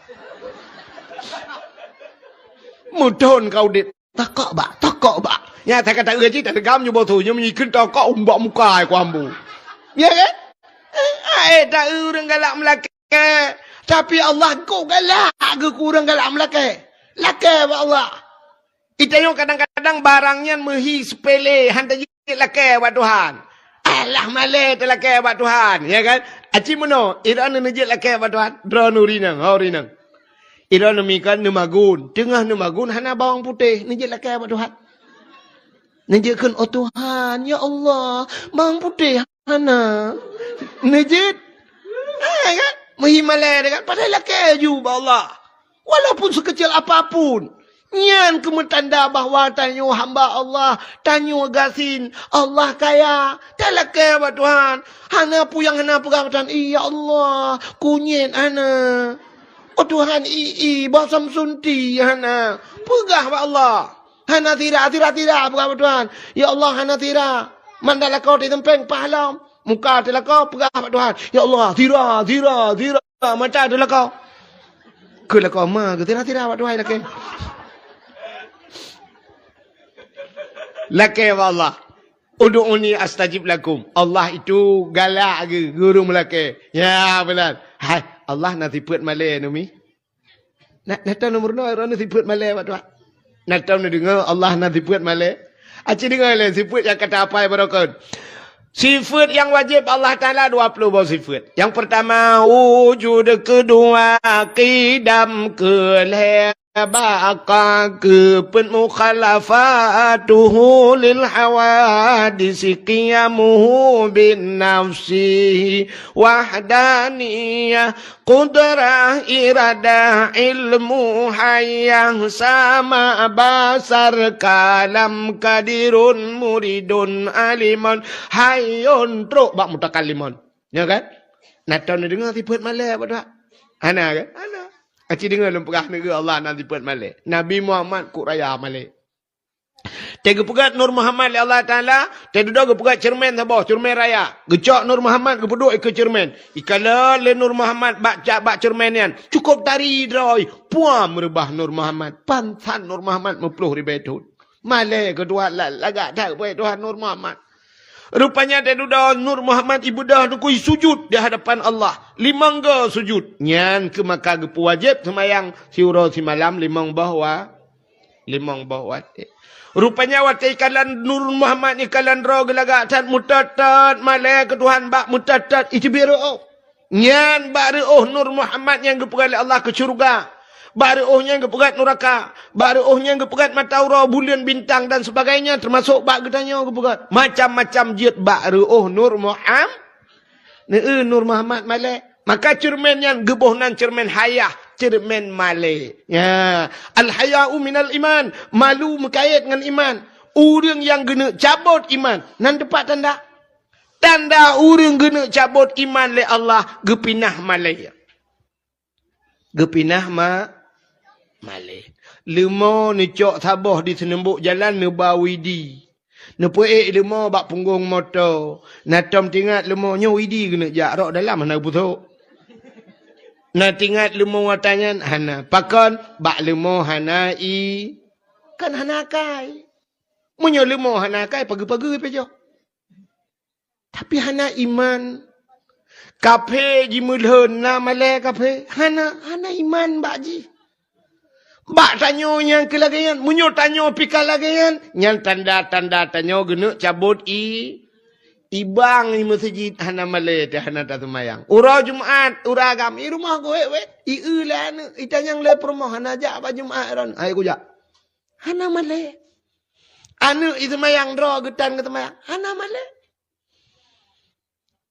Mudon kau dit. Takok bak. Ya tak kata urang tak gam nyu botu nyu menyikin takok umbak muka aku ambu. Ya kan? Tak urang galak melaka. Tapi Allah kau galak ke kurang galak melaka. Laka buat Allah. Itanya kadang-kadang barangnya mehi sepele hantar jikit laka buat Tuhan. Alah malai terlaka buat Tuhan. Ya kan? Aci mana? Irana nejit laka buat Tuhan. Dra nurinang. Haurinang. Irana mikan nemagun. Tengah nemagun hana bawang putih. Nejit laka buat Tuhan. Nejitkan oh Tuhan. Ya Allah. Bawang putih hana. Nejit. Kan? Mehi malai kan? Padahal laka juga Allah. Walaupun sekecil apapun. Nyan kemetanda bahawa tanyo hamba Allah. Tanyo gasin. Allah kaya. Tak kaya buat Tuhan. Hana puyang hana pegah Tuhan. Ya Allah. Kunyit hana. Oh Tuhan basam sunti hana. Pegah buat Allah. Hana tidak pegah buat Tuhan. Ya Allah hana tidak. Mandala kau di tempeng pahala. Muka adalah kau pegah buat Tuhan. Ya Allah tidak. Macam adalah kau. Kelah kau mah ke tidak buat Tuhan laki. Laki Allah. Ud'uni astajib lakum. Allah itu galak ke guru melaki. Ya benar. Hai Allah nanti buat malai numi. Nak tahu nomor 2 orang nanti buat malai buat Tuhan. Nak tahu nak dengar Allah nanti buat malai. Aci dengar lah sifat yang kata apa barakah. Sifat yang wajib Allah Ta'ala 20 buah sifat. Yang pertama, wujud kedua, qidam keleh. Baka kepen mukhalafatuhu lil hawadisi qiyamuhu bin nafsi wahdaniyah qudrah iradah ilmu hayah sama basar kalam kadirun muridun aliman hayun truk bak mutakallimun. Ya kan? Nak tahu nak dengar sifat malai apa tak? Ana kan? Ana. Aci dengar lempegah negara Allah nanti buat malik. Nabi Muhammad kuk raya malik. Tega pegat Nur Muhammad li Allah Ta'ala. Tega duduk pegat cermin sabah. Cermin raya. Gecok Nur Muhammad ke peduk ke cermin. Ikala le Nur Muhammad bak cermin yan. Cukup tari droi. Puan merubah Nur Muhammad. Pantan Nur Muhammad mepluh di betun. Malik kedua lagak tak buat Tuhan Nur Muhammad. Rupanya dia duduk Nur Muhammad ibu dah tu kui sujud di hadapan Allah. 5 ga sujud. Nyan ke maka gepu wajib semayang siuro si malam 5 bahwa. Rupanya waktu ikalan Nur Muhammad ikalan roh gelagak tat mutatat malai ke Tuhan bak mutatat itu biru. Nyan bak Nur Muhammad yang gepu Allah ke syurga. Baruhnya kepegat neraka, baruhnya kepegat mataura, bulan bintang dan sebagainya termasuk bak gedanya kepegat. Macam-macam jid baruh Nur Muhammad. Nur Muhammad malai. Maka cermin yang gebuhnan cermin hayah, cermin malai. Ya, al-haya'u minal iman. Malu mekait dengan iman. Orang yang gena cabut iman. Nan dapat tanda. Tanda urang guna cabut iman le Allah gepinah malaya. Gepinah malay. Lemo ni cok sabah di senembuk jalan ne bawidi. Ne puek lemo bak punggung motor. Natom tingat lemo nyo widi guna jak rok dalam mana putuk. Na tingat lemo watangan hana. Pakon bak lemo hana kan hana kai. Munyo lemo hana kai pagi-pagi pejo. Tapi hana iman. Kape jimulhun na malay kape. Hana iman bakji. Bak tanyo yang kelagayan. Munyo tanyo pika lagayan. Yang tanda-tanda tanyo gena cabut ibang di masjid hana malay te hana tatumayang. Ura Jumaat, ura agam. Rumah ko wet. Iulan. Itanyang le perumah hana jak ba Jumaat ron. Ay ko jak. Hana malay. Anu itumayang draw getan ketumayang. Hana malay.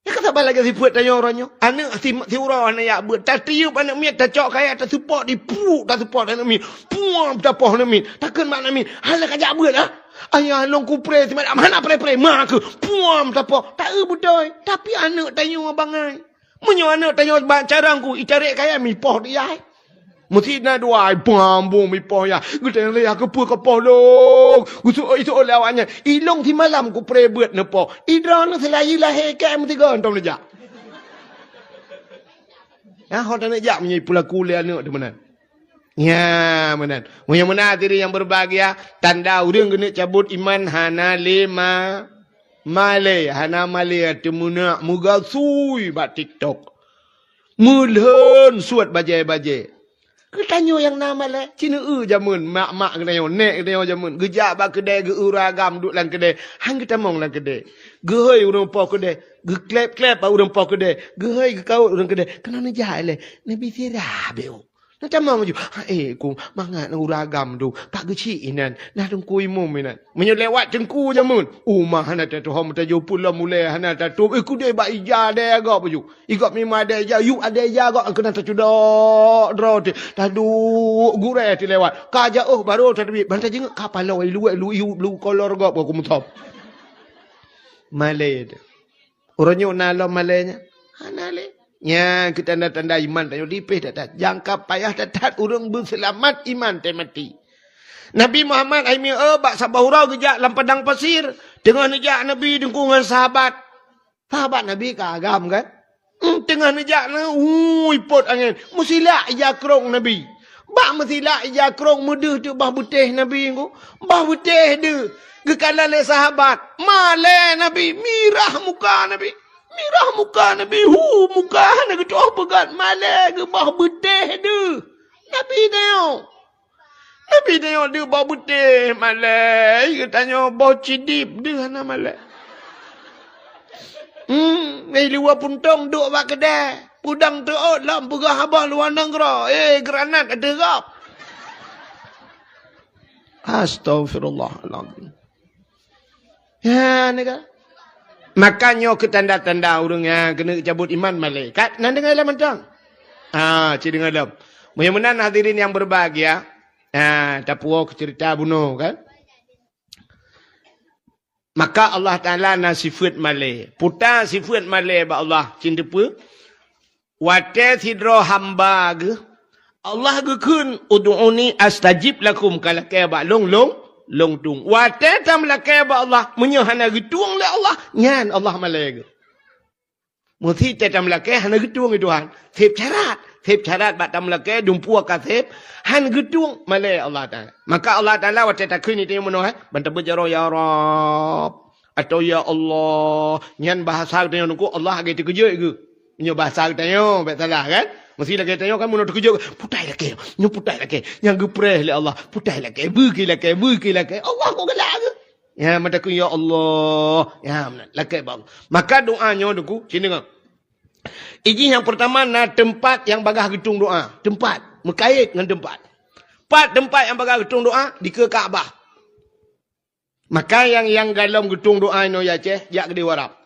Ya kata balik si buat tanya orangnya. Anak si orang anak ya buat. Tak tiup anak mi. Tak cok kaya. Tak support di puk. Tak support anak mi. Puang tak poh anak mi. Takkan mak anak mi. Hala kajak buat lah. Ayah long kupre. Mana pre-pre. Mak ke. Puang tak poh. Tak betul. Tapi anak tanya abangai. Menyo anak tanya carangku. Itarik kaya mi poh dia. Mesti nak dua bambung mi poh ya. Kita yang leh aku pun kepoh long. Gusuk itu olehnya. Ilong di malam ku pray buat nepo. Idran selayu lah hekai mesti kau entah nejak. Ya, hot nejak menyi pula kuliah anak di mana? Ya, mana? Yang mana diri yang berbahagia tanda urang kena cabut iman hana lima malay hana malay temuna muga sui bat TikTok. Mulhun suat bajai-bajai. Ketanyo yang nama le, Cina jamun, mak ketanyo, nek ketanyo jamun, gejak bak kedai, ge uragam duduk lang kedai, hang kita mong lang kedai, gehoi urang po kedai, ge klep-klep urang po kedai, gehoi ge kaut urang kedai, kena nejak le, nabi sirah beo. Macam mana maju? Ku mangat nang uragam tu, pak geci inan, nah tengku imum inan. Menyelewat cengku jamun. Mah hana ta tu hom ta jo pula mulai hana ta tu. Ku dei bak ija de agak baju. Igak memang ada ija, you ada ija agak kena ta cudak dro tu. Tadu gure ti lewat. Kaja baru tadi bantai jengak kapal lu kolor agak aku mutop. Malay. Orangnya nalo malaynya. Hana le. Ya, kita tanda-tanda iman tayo dipih datat. Jangka payah datat urang berselamat iman tay mati. Nabi Muhammad ai mi bak sabahura gejak lam padang pasir. Tengah nejak Nabi dengkungan sahabat. Sahabat Nabi kagam kan? Tengah nejak na pot angin. Musila yakrong Nabi. Bak musila yakrong muduh tu bah butih Nabi ku. Bah butih de. Gekalan le sahabat. Male Nabi mirah muka Nabi. Mirah muka Nabi. Muka hana ketua pegat malai ke bah betih dia. Nabi tengok dia bah betih malai. Dia tanya bah cidip dia hana malai. Luar puntong duk bak kedai. Pudang terot lam pegah abah luar nangkra. Granat ada rap. Astaghfirullahaladzim. Ya, ni kan. Makanya ke tanda-tanda orang yang kena cabut iman malaikat. Nak dengar dalam mentang? Cik dengar dalam. Mudah-mudahan hadirin yang berbahagia. Tak puas cerita bunuh kan? Maka Allah Ta'ala na sifat malai. Putar sifat malai ba Allah. Cinta apa? Wate sidro hamba ke. Allah ke kun. Udu'uni astajib lakum. Kalau kaya ba long tung. Wate tam lakai ba Allah. Menyahana gituang le Allah. Nyan Allah malai ke. Mesti tam lakai hana gituang itu Tuhan. Sip syarat ba tam lakai dumpua ka sip. Han gituang malai Allah Ta'ala. Maka Allah Ta'ala wate takun itu yang menuh. Banta berjaro ya Rab. Atau ya Allah. Nyan bahasa kita nunggu Allah agak terkejut ke. Nyo bahasa kita nyo. Baik salah kan. Mesti lagi tanya kan menurut kerja putai lagi, nyu putai lagi, yang gepreh le Allah, putai lagi, buki lagi, Allah kau gelak ke? Ya mata ku ya Allah, ya lagi bang. Maka doanya duku, sini kan. Ini yang pertama na tempat yang bagah gedung doa, tempat mengkait dengan tempat. Tempat yang bagah gedung doa di ke Kaabah. Maka yang dalam gedung doa ini ya ceh, jak gede warap.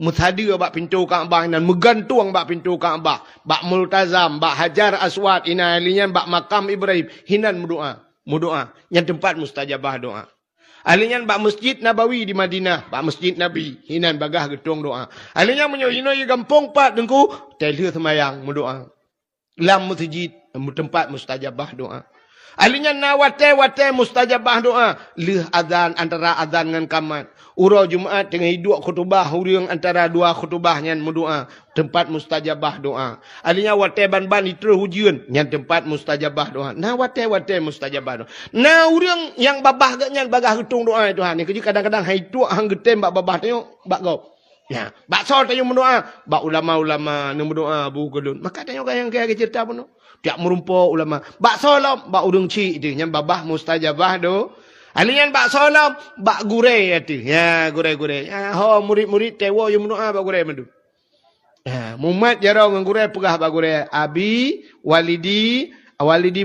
Muthadir bak pintu Kaabah dan megantung bak pintu Kaabah, bak multazam, bak Hajar Aswad ina alinya bak makam Ibrahim hinan berdoa, yang tempat mustajabah doa. Alinya bak masjid Nabawi di Madinah, bak masjid Nabi, hinan bagah gedung doa. Alinya menyohino ye gampong pat dengku, telur semayang mendoa. Lam masjid, tempat mustajabah doa. Alinya na wate mustajabah doa. Leh azan antara azan dengan kamat. Urau Jumaat dengan hidup khutbah, huriang antara dua khutbahnya mendoa. Tempat mustajabah doa. Alinya wate ban-ban itu hujian, yang tempat mustajabah doa. Na wate mustajabah doa. Na uriang yang babah gaknya bagah hitung doa Tuhan. Ni kadang-kadang hidup hang getem bak babah tengok bak gop. Ya, bak sol tayung mendoa, bak ulama-ulama nu mendoa bu gelun. Maka tengok yang kaya cerita pun. Tiap merumpuk ulama. Bak solam, bak udung cik tu. Yang babah mustajabah tu. Alian bak solam, bak gurei tu. Ya, gurei-gurei. Ya, murid-murid tewa yang mendoa bak gurei madu. Ya, Muhammad jarau dengan gurei pegah bak gurei. Abi, walidi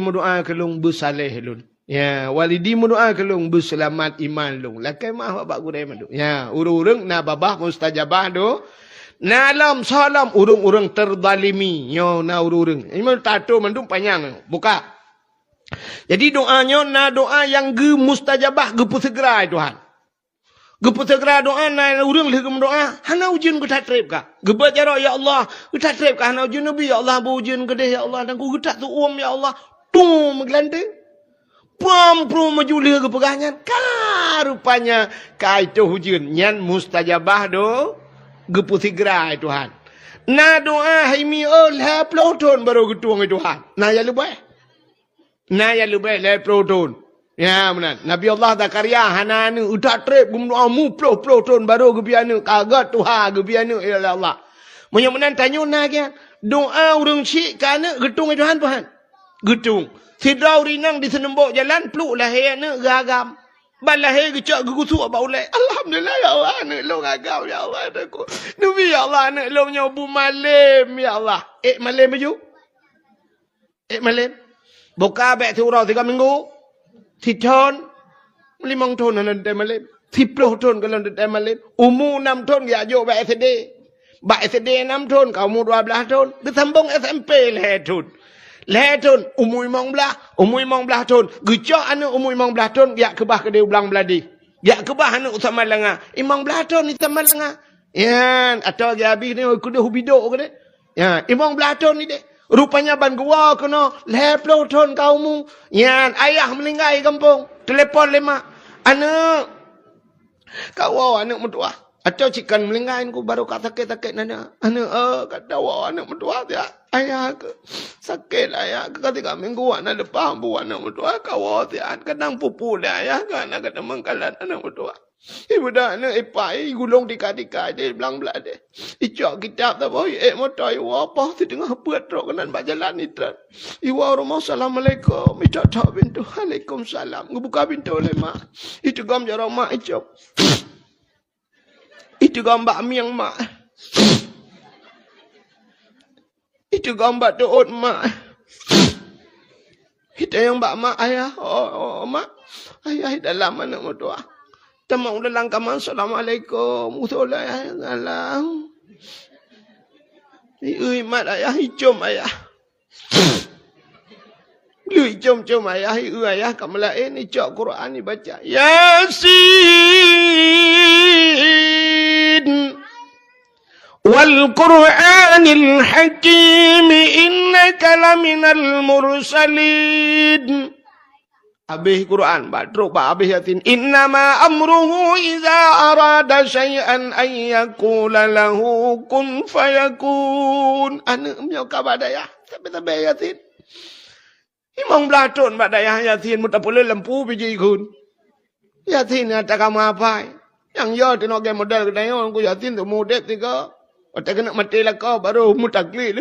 mendoa kelung bersaleh lun. Ya, walidi mendoa kelung berselamat iman lung. Lakai mah bak gurei madu. Ya, urung-urung na babah mustajabah tu. Na alam salam urung-urung terzalimi. Yo na urung. Ini tato mandum panjang. Buka. Jadi doanya na doa yang ge mustajabah ge segera Tuhan. Ge segera doa na urung leh ge doa. Hana ujian ge tatrib ka. Ge bacara ya Allah, ge tatrib ka hana ujian nabi ya Allah bu ujian gede ya Allah dan ku getak tu ya Allah. Tum gelante. Pam pro maju leh ge pegahnya. Ka rupanya ka itu ujian nyan mustajabah do. Gepu segera Tuhan. Na doa haimi lah ploton baru getuang Tuhan. Na ya lebih. Na ya lebih lah ploton. Ya benar. Nabi Allah Zakaria hananu utak trip gum doa mu ploton baru gebianu kagat Tuhan gebianu ya Allah. Munya-munya tanya na ke doa urang cik kana getung Tuhan Tuhan. Getung. Sidrau rinang di senembok jalan pluk lahir ne gagam. Balahir kecak gegusuk apa ulai. Alhamdulillah ya Allah. Anak lo ngagau ya Allah. Nabi ya Allah. Anak lo nyobu malam ya Allah. Malam baju? Malam. Buka abek surau 3 minggu. 10 ton. 5 ton nanti malam. 10 ton kalau nanti malam. Umur 6 ton ya jo bak SD. Bak SD 6 ton. Kamu 12 ton. Disambung SMP lah ton. Leton umur 15 ton. Gecak anak umur 15 ton ya kebah ke dia ulang beladi. Ya kebah anak sama langa. 15 ton ni sama langa. Ya, atau dia habis ni kuda hubidok ke dia. Ya, 15 ton ni dia. Rupanya ban gua kena 10 ton kaumu. Ya, ayah meninggal di kampung. Telefon lemak. Anak kau anak mentua. Atau cikan melingkain ku baru kat sakit-sakit nana. Anak kata wah anak mentua dia. Ayah ke sakit ayah ke ketika minggu anak depan bu anak mentua kau dia. Kadang pupu dia ayah kan anak kata mengkalan anak mentua. Ibu dah anak ipai gulung dika-dika dia bilang belah dia. Icak kitab tak boy motor iwa apa setengah buat truk kanan bak jalan ni truk. Iwa rumah assalamualaikum. Icak tak pintu. Waalaikumsalam. Ngebuka pintu oleh mak. Itu gam jarang mak icak. Itu gambar miang mak. Itu gambar doot mak. Itu yang bak mak ayah. Oh mak. Ayah dalam anak mertua. Teman dalam kamar. Assalamualaikum. Usul ayah. Alam. Mat ayah. Hicum ayah. Lu hicum ayah. Ayah kat melain. Icak Quran ni baca. Yasin. والقرآن الحكيم إنك لمن المرسلين. Habis Quran, badruk habis Yasin. Innama amruhu iza arada syai'an an yaqula lahu kun fayakun. Anak punya kabar daya sampai Yasin. Imam Platon badaya Yasin mutapule lempu biji kun. Yasin ada kamu apa? Yang yo tino game model kedayo ku Yasin tu model tiga. Otak kena mati lah kau baru mutaklik.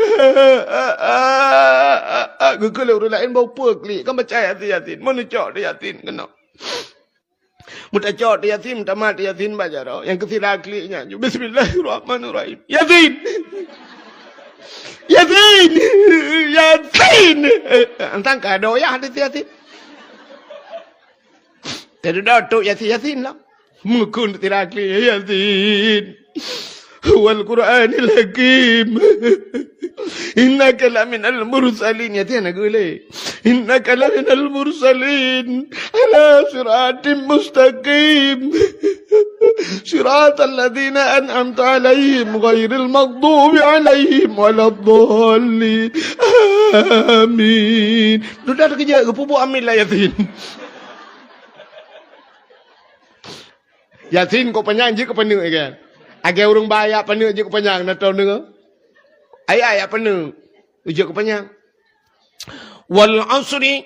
Gugul orang lain bau perklik. Kan baca Yasin. Mana cok dia Yasin kena. Muta cok dia Yasin, muta mati Yasin baca roh. Yang kesila kliknya. Bismillahirrahmanirrahim. Yasin. Yasin. Yasin. Entang kado ya hadis Yasin. Tidak ada tu Yasin lah. Mungkin tidak klik Yasin. Wal Quranil Hakim innaka laminal mursalin. Ya tiana gule. Innaka laminal mursalin ala siratim mustaqim. Siratal ladzina an'amta alaihim ghairil maghdubi alaihim waladdallin. Amin. Sudah kerja ke pupuk amin lah Yasin. Yasin kau penyang je ke penuh kan? Agar orang bayar penuh je ke penyang nak tahu dengar? Ayat penuh je ke penyang. Wal asri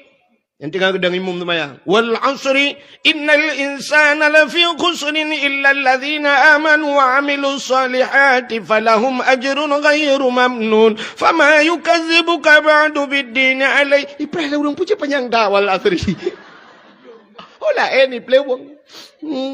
yang tengah gedang imam tu maya. Wal asri innal insana lafi khusrin illa alladhina amanu wa amilus salihati falahum ajrun ghairu mamnun fama yukazzibuka ba'du bid-din alai. Ibrah lah orang puja panjang dah wal asri. Olah ni play wong.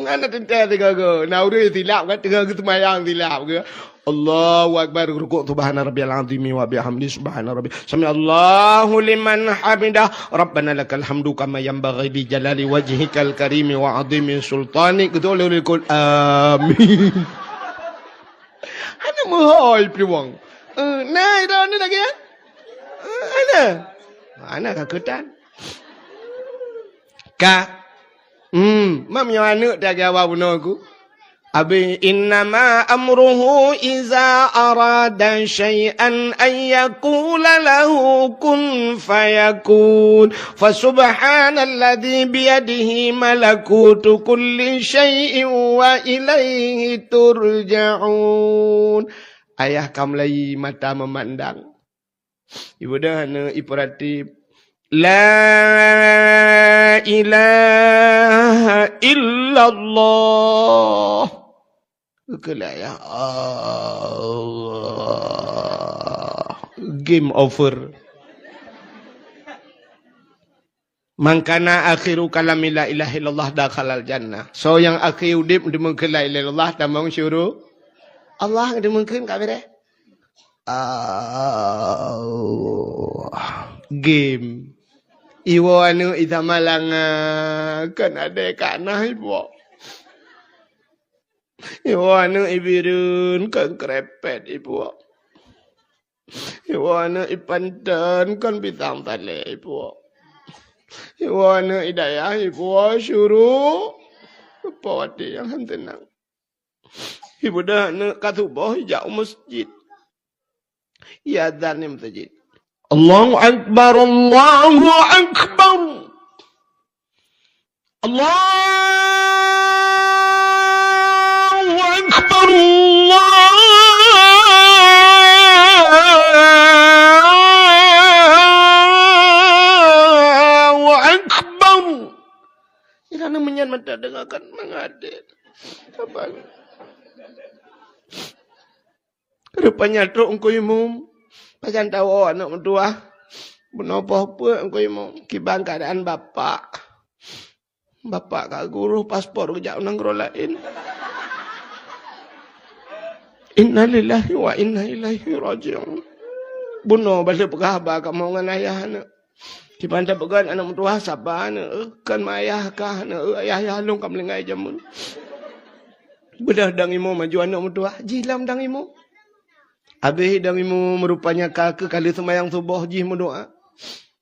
Anak tentang tiga ke. Nah udah silap kan tengah ke semayang silap ke. Allahu Akbar rukuk subhana rabbiyal azimi wa bihamdi subhana rabbi sami Allahu liman hamidah rabbana lakal hamdu kama yanbaghi li jalali wajhikal karimi wa azimi sultanik betul oleh kul amin. Ana mohoi priwang. Nah itu ni lagi ya. Ana kaketan. Mam yang anak dah jawab benar aku. Abi innama amruhu iza arada syai'an an yaqula lahu kun fayakun. Fasubhanalladzi biyadihi malakutu kulli syai'in wa ilaihi turja'un. Ayah kamlai mata memandang. Ibu dah nak iperhati. La ilaha illallah. Kelah ya Allah. Game over. Mangkana akhiru kalami la ilaha illallah dakhalal jannah. So yang akhir udip dimungkin la ilaha illallah tamang syuruh Allah dimungkin kat bere. Game. Iwo anu itamalanga kan ada kanah ibu. Iwo anu ibirun kan krepet ibu. Iwo anu ipantan kan bintang tale ibu. Iwo anu idayah ibu syuruh pawati yang tenang. Ibu dah anu katuboh jauh masjid. Ya dan masjid. Allahu Akbar, Allahu Akbar. Allahu Akbar, Allahu Akbar. Ini menyan mata dengarkan mengadir. Apa? Rupanya truk engkau imum. Macam tahu anak mentua. Menapa apa engkau imam. Kibang keadaan bapak. Bapak kat guru paspor kejap negara lain. Inna lillahi wa inna ilaihi raji'un. Bunuh balik pekahbar kat maungan ayah anak. Kibang tak pegan anak mentua sabar anak. Kan ayah kah anak. Ayah long kam lengai jamun. Bedah dang imam maju anak mentua. Jilam dang imam. Habis dang imam merupanya kakak kali semayang subuh jih mendoa.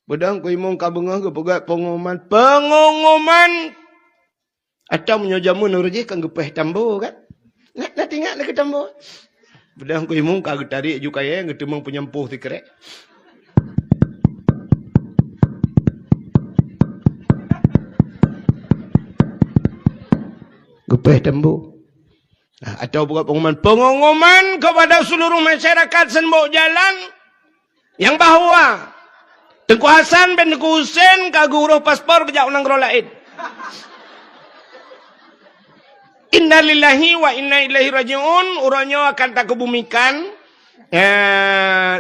Bedang ku imam ka bengah ke pegat pengumuman. Pengumuman. Atau menyojamu nurji kan gepeh tambo kan. Nak tinggal nak ke tambo. Bedang ku imam ka tarik juga ya ngetemang penyempuh tikrek. Gepeh tambo. Atau buat pengumuman kepada seluruh masyarakat senbok jalan yang bahawa Tengku Hasan bin Tengku Husain kagak urus paspor kejak negara lain. Innalillahi wa inna ilaihi raji'un. Urangnya akan tak kebumikan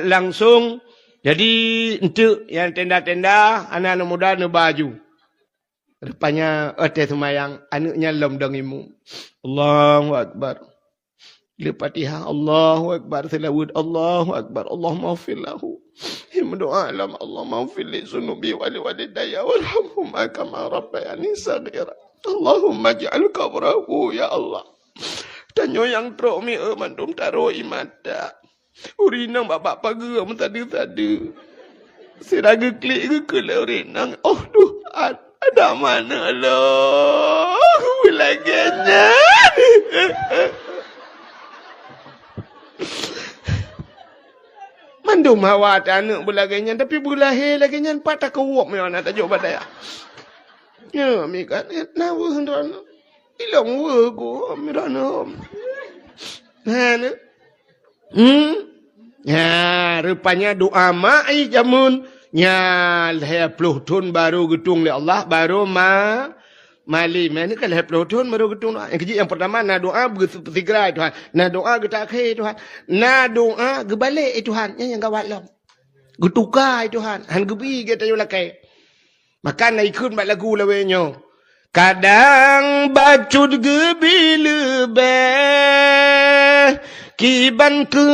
langsung. Jadi untuk yang tenda-tenda anak-anak muda ni baju. Rupanya ada semayang anaknya lom dengimu. Allahu Akbar. Al-Fatihah. Allahu Akbar. Selawat. Allahu Akbar. Allahumma maghfir lahu. Berdoa alam Allah maghfir li zunubi wa li walidayya warhamhuma kama rabbayani saghira. Allahumma ij'al qabrahu ya Allah. Tanyo yang trok mi mandum taruh imada. Urinang bapak pagar tadi. Siraga klik ke lah urinang. Oh duh, ada mana lah? Bilaganya. Mandum hawa anak belaganya tapi belahir lagi nyan patah kewok me ana tajuk badai. Ya mi kan nawa hendrana. Ilong we ko mirana. Nah. Ya, rupanya doa mai jamun nya 20 tahun baru gedung oleh Allah baru Mali, mana kan 20 tahun baru gedung doa. Yang pertama na doa bertiga Tuhan. Na doa kita akhir Tuhan. Na doa gebalik Tuhan. Yang gawat long. Getukar Tuhan. Han gebi kita yo lakai. Maka na ikut bak lagu lawenyo. Kadang bacut gebi lebih. Kiban ke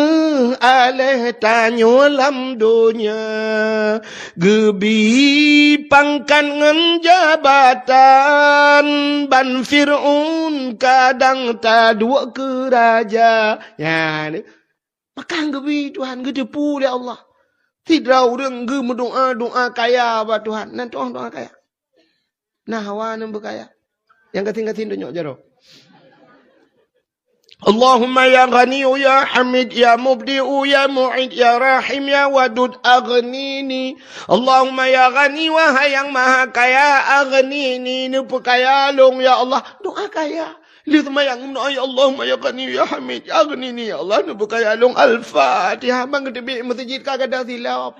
aleh tanyo lam dunia gebi pangkan ngan jabatan ban Fir'aun kadang tadua ke raja ya ni maka gebi Tuhan gedepu oleh Allah tidak urang ge doa kaya ba Tuhan nan doa kaya nah hawa nan berkaya yang kating-kating dunyok jaro Allahumma ya ghani ya hamid ya mubdi'u ya mu'id ya rahim ya wadud aghnini Allahumma ya ghani wahai yang maha kaya aghnini ni pekaya long ya Allah doa kaya lithma yang ya Allahumma ya ghani ya hamid aghnini ya Allah ni pekaya long al-fatihah bang debi masjid kagada tilap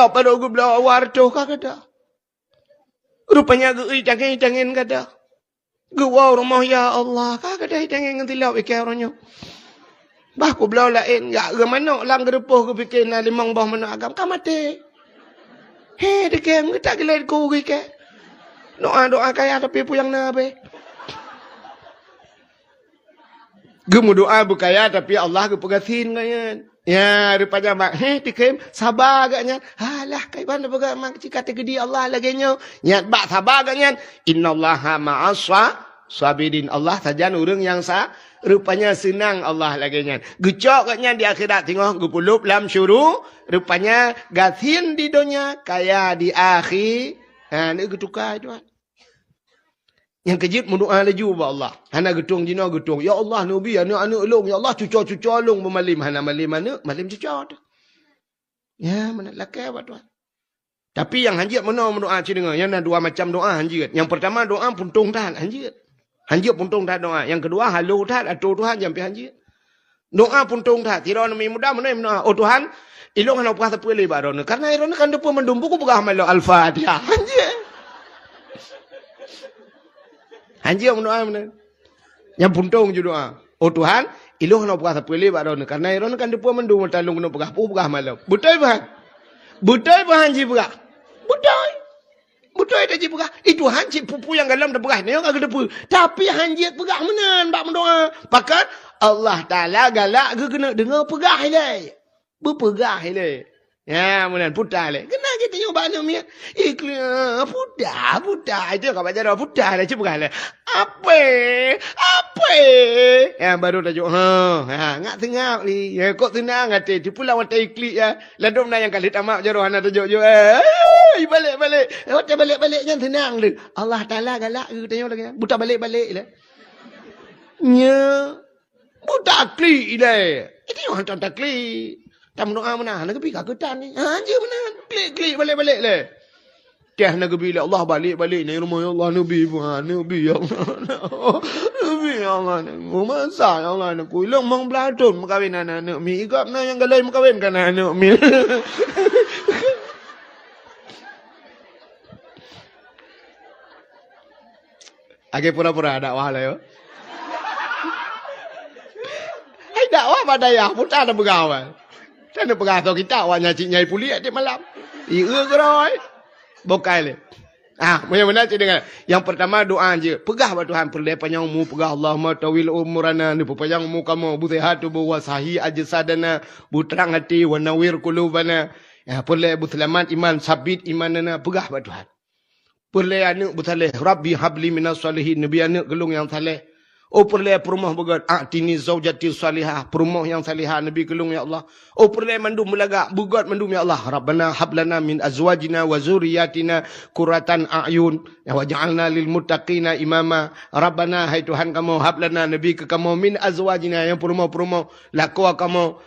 pada gubla warto kagada rupanya gei tangin kada Gua rumah ya Allah, kagak ada yang ngantilau ikan orangnya. Bah ku belau lain, gak ke mana lang gerepuh ke bikin lah limang bawah mana agam, kau mati. Hei, dekem kita gelai ku ikan. Doa kaya tapi puyang nabe. Gemu doa berkaya tapi Allah kepegasin kaya. Ya, rupanya mak, dekem sabar agaknya. Halah, kai mana begal mak cik kata gede Allah lagi nyo. Nyat bak sabar agaknya. Innallaha ma'aswa sabirin. Allah saja orang yang rupanya senang Allah lagi nyan. Gecok agaknya di akhirat tengok gupulup lam syuru. Rupanya gasin di dunia kaya di akhir. Ha, ni getukar tuan. Yang kejut mendoa laju ba Allah. Hana getung jina getung. Ya Allah nabi anak long ya Allah cucu long bermalim hana malim malim cucu. Ya mana lakai ba tuan. Tapi yang hanjit mana mendoa ci dengar. Yang ada dua macam doa hanjit. Yang pertama doa puntung tahan hanjit. Hanjit puntung tahan doa. Yang kedua halu tahan atau Tuhan sampai hanjit. Doa puntung tahan. Tidak nami mudah mana doa. Oh Tuhan, ilong hana puas apa le ba ron. Karena iron kan depu mendumbu ku pegah malo al-Fatihah. Hanjit. Hanjir mendoa mana? Yang puntung je doa. Oh Tuhan, iluh nak pegah sepele ba ron. Karena iron kan depu mendung talung kena pegah malam. Betul bah. Betul bah hanji pegah. Betul. Betul dah ji pegah. Itu hanji pupu yang dalam dah pegah. Ni yang agak depu. Tapi hanji pegah menan bak mendoa. Pakat Allah Taala galak ke kena dengar pegah ilai. Berpegah ilai. Ya, menan putar le. Kena kita nyoba nak miat. Ikhlas putar. Itu kau baca dah putar le cuba le. Apa? Ya baru tajuk. Ngak tengah ni. Ya kok tenang hati. Di pulau wata ikhlas ya. Ladum na yang kali tamak jaro hana tajuk jo. Balik. Wata balik jangan tenang le. Allah Taala galak ke tanya lagi. Buta balik le. Nya. Buta kli le. Itu yang hantar kli. Tam doa mana? Nak pergi kagetan ni. Anjir mana? Klik balik le. Dah nak pergi Allah balik ni rumah ya Allah Nabi ya Allah. Nabi ya Allah. Masa ya Allah nak kuilang mang beladun makawin anak mi. Igap na yang galai makawin kan anak mi. Age pura-pura dakwah lah yo. Hai dakwah pada ya putar dah bergawan. Sana pengaso kita awaknya cik nyai puliat di malam. Iya geroi. Bokai le. Mana cik dengar. Yang pertama doa je. Pegah ba Tuhan perle panjangmu pegah Allahumma tawil umurana ni panjangmu kamu bu sehatu bu wasahi ajsadana bu terang hati wa nawir qulubana. Ya perle bu selamat iman sabit imanana pegah ba Tuhan. Perle anak bu saleh Rabbi habli minas salihin nabi anak gelung yang saleh. Oh perlai perumah begat. A'tini zaujati salihah. Perumah yang salihah. Nabi kelung ya Allah. Oh perlai mandum belagak. Begat mandum ya Allah. Rabbana hablana min azwajina wa zuriyatina kuratan a'yun. Waja'alna lil muttaqina imama. Rabbana hai Tuhan kamu. Hablana Nabi ke kamu. Min azwajina yang perumah-perumah. Lakua kamu.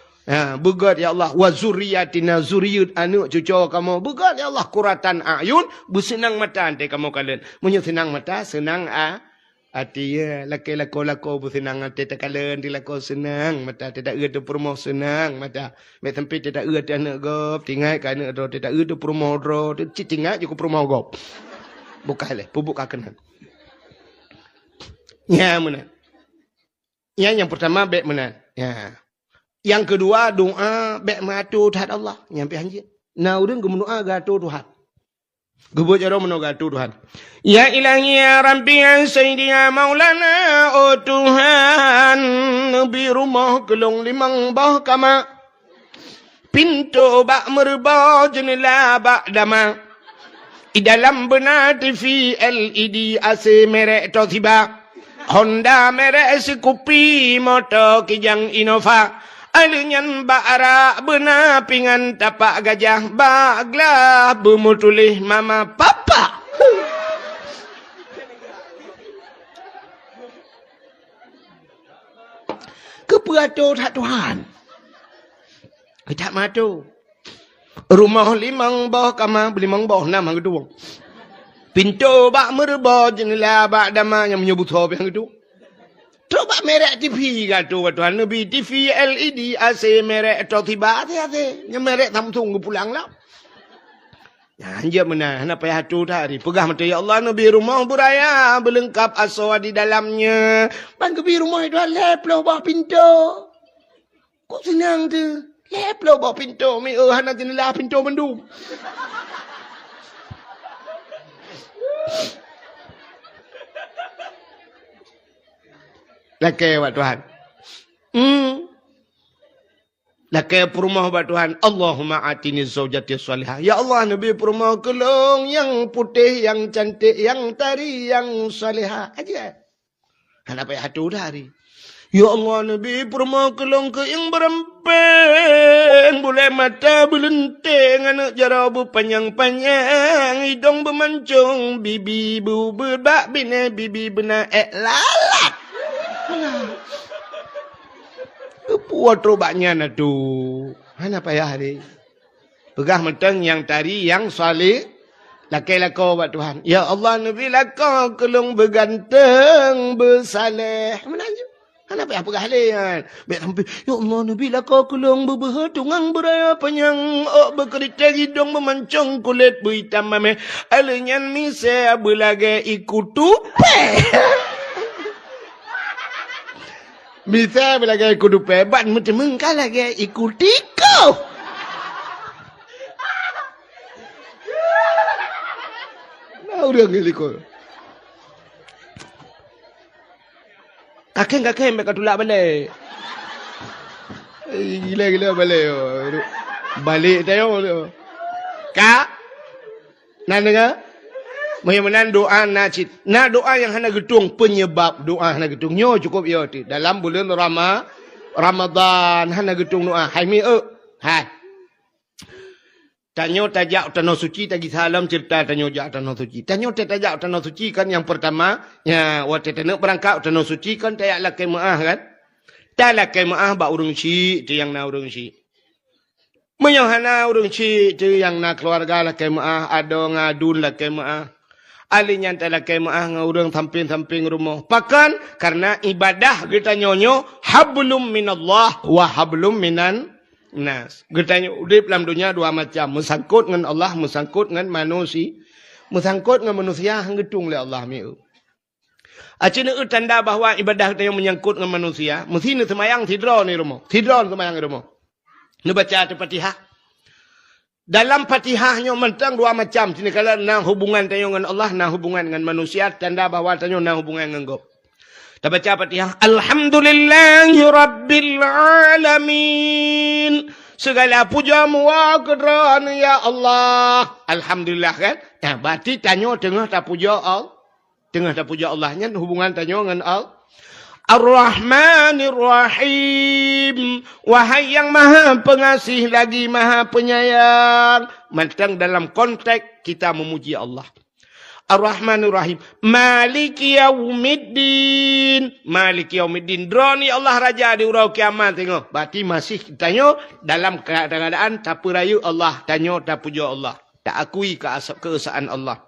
Begat ya Allah. Wa zuriyatina zuriyut anak cucu kamu. Begat ya Allah. Kuratan a'yun. Bersenang mata nanti kamu kalian. Punya senang mata. Senang hati ya, lako bersenang hati tak kalian di lako senang mata tidak ada perumah senang mata mek sampai tidak ada anak gop tinggal kan anak do tidak ada perumah do tinggal je perumah gop bukan le pupuk kakenan ya mana ya yang pertama baik mana ya yang kedua doa baik matu tahap Allah nyampe hanjit nah urang gemendoa gato Tuhan Gebut jaro menogatu Tuhan. Ya ilahi ya Rabbi ya Sayyidi ya Maulana. Oh Tuhan. Nabi rumah kelong limang bah kama. Pintu bak merbah jendela bak dama. Di dalam benar TV LED AC merek Toshiba. Honda merek Scoopy motor kijang Innova. Alinyan bara benar pingan tapak gajah baglah bermutulih mama papa. Keperatur tak Tuhan. Kita matu. Rumah limang bawah kamar belimang bawah enam yang kedua. Pintu bak merbah jendela bak dama yang menyebut hob yang kedua. Coba merek TV kata Tuhan Nabi TV LED AC merek Toshiba hati-hati. Yang merek Samsung pulang lah. Ya anjir mana nak payah tu tadi. Pegah mata ya Allah Nabi rumah beraya berlengkap aswa di dalamnya. Bang kebi rumah itu lep lah bawah pintu. Kok senang tu? Lep lah bawah pintu. Mi hana jendela pintu mendung. Lakai buat Tuhan. Lakai perumah buat Tuhan. Allahumma atini zaujati salihah. Ya Allah Nabi perumah kelong yang putih, yang cantik, yang tari, yang salihah. Aja. Kenapa ya hatu hari? Ya Allah Nabi perumah kelong ke yang berempeng. Boleh mata belenting. Anak jarabu panjang-panjang. Hidung bermancung. Bibi bu berbak bina. Bibi benar lalat. Kepuat robaknya na tu. Mana payah hari. Pegah menteng yang tari yang salih. Lakai-lakau buat Tuhan. Ya Allah Nabi lakau kelung berganteng bersalih. Mana je? Mana payah pegah hari kan. Baik sampai. Ya Allah Nabi lakau kelung bertungang beraya panjang. Oh berkerita hidung memancung kulit berhitam mame. Alenyan misal berlagai ikut tupai. Bisa berlagai kudu pebat macam mengkal lagi ikut tiko. Nah udah ngeliko. Kakek mereka tulak balik. Gila balik. Balik tayo. Kak. Nak dengar? Menang doa nacit. Nah doa yang hana getung penyebab doa hana getung. Nyo cukup ya ti. Dalam bulan Ramadan hana getung doa. Hai mi hai. Tanyo tajak tanah suci tagi salam cerita tanyo jak tanah suci. Tanyo tajak tanah suci kan yang pertama ya waktu tanah berangkat tanah suci kan tayak lakai maah kan. Tak lakai maah ba urung si tu yang na urung si. Menyahana urung si tu yang na keluarga lakai maah ada ngadun lakai maah. Alinya talakai maah ngurang samping-samping rumah. Pakan karena ibadah kita nyonyo hablum minallah wa hablum minan nas. Kita urip dalam dunia dua macam. Mesangkut dengan Allah, mesangkut dengan manusia. Mesangkut dengan manusia hang getung oleh Allah miu. Acina tanda bahawa ibadah kita yang menyangkut dengan manusia. Mesti ni semayang tidra ni rumah. Tidra semayang ni rumah. Ni baca Al-Fatihah. Dalam Fatihahnya mentang dua macam. Sini kalau nak hubungan tayo dengan Allah, nak hubungan dengan manusia, tanda bahawa tayo nak hubungan dengan God. Kita baca Fatihah. Alhamdulillahi Rabbil Alamin. Segala puja muwa kerana ya Allah. Alhamdulillah kan? Nah, berarti tayo tengah tak puja Allah. Tengah tak puja Allah. Hubungan tayo dengan Allah. Ar-Rahmanir Rahim. Wahai yang maha pengasih lagi maha penyayang. Macam dalam konteks kita memuji Allah. Ar-Rahmanir Rahim. Maliki Yaumiddin. Maliki Yaumiddin. Droni Allah Raja di urau kiamat. Tengok. Berarti masih tanya dalam keadaan tak raya Allah. Tanya tak puja Allah. Tak akui keesaan Allah.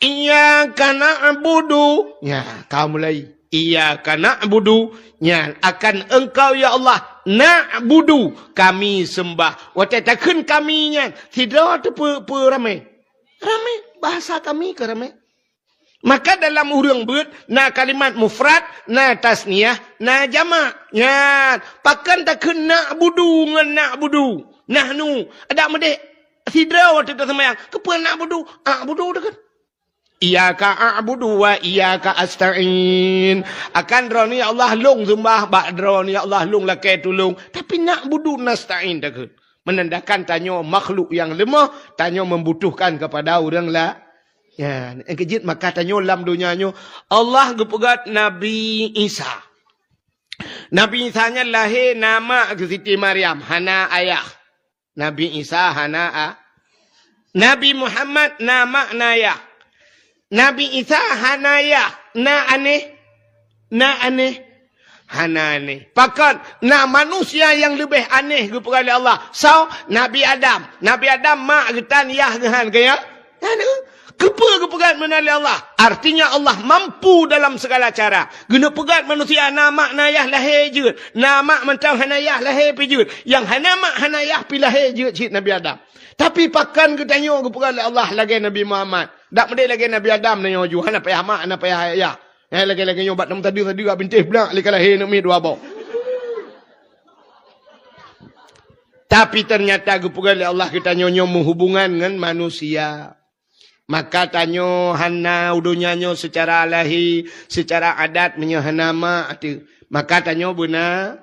Iyyaka na'budu. Ya, kau mulai. Iyyaka na'budu. Ya, akan engkau ya Allah. Na'budu. Kami sembah. Waktu takkan kami nya. Tidak tu ramai. Ramai. Bahasa kami ke ramai. Maka dalam urang beut na kalimat mufrad, na tasniyah, na jamak. Ya, pakan takkan na'budu ngan na'budu. Nahnu. Ada medek. Tidak waktu tu sembahyang. Kepa na'budu. A'budu dekat. Iyyaka a'budu wa iyyaka asta'in. Akan droni Allah lung sembah, bak droni Allah lung lakai tulung. Tapi na'budu nasta'in dekat. Menandakan tanya makhluk yang lemah, tanya membutuhkan kepada orang lah. Ya, yang kejit maka tanya dalam dunianya Allah gepegat Nabi Isa. Nabi Isa nya lahir nama ke Siti Maryam, Hana ayah. Nabi Isa Hana a. Nabi Muhammad nama Naya. Nabi Isa Hanaya. Na aneh. Na aneh. Hana aneh. Pakat na manusia yang lebih aneh kepada Allah. So, Nabi Adam. Nabi Adam mak getan yah gehan kaya. Kepa kepegat menali Allah. Artinya Allah mampu dalam segala cara. Guna pegat manusia nama nayah lahir je. Nama mentang hanayah lahir pi je. Yang hanamak hanayah pi lahir je cik Nabi Adam. Tapi pakan ketanya kepegat Allah lagi Nabi Muhammad. Tak mesti lagi Nabi Adam nanya ju. Hana payah mak, hana payah ayah. Lagi-lagi nyobat nama tadi bintih belak lika lahir nak mi dua bau. Tapi ternyata kepegat Allah kita nyonya menghubungan dengan manusia. Maka tanyo hana udunyanyo secara lahir, secara adat menyahana mak tu. Maka tanyo benar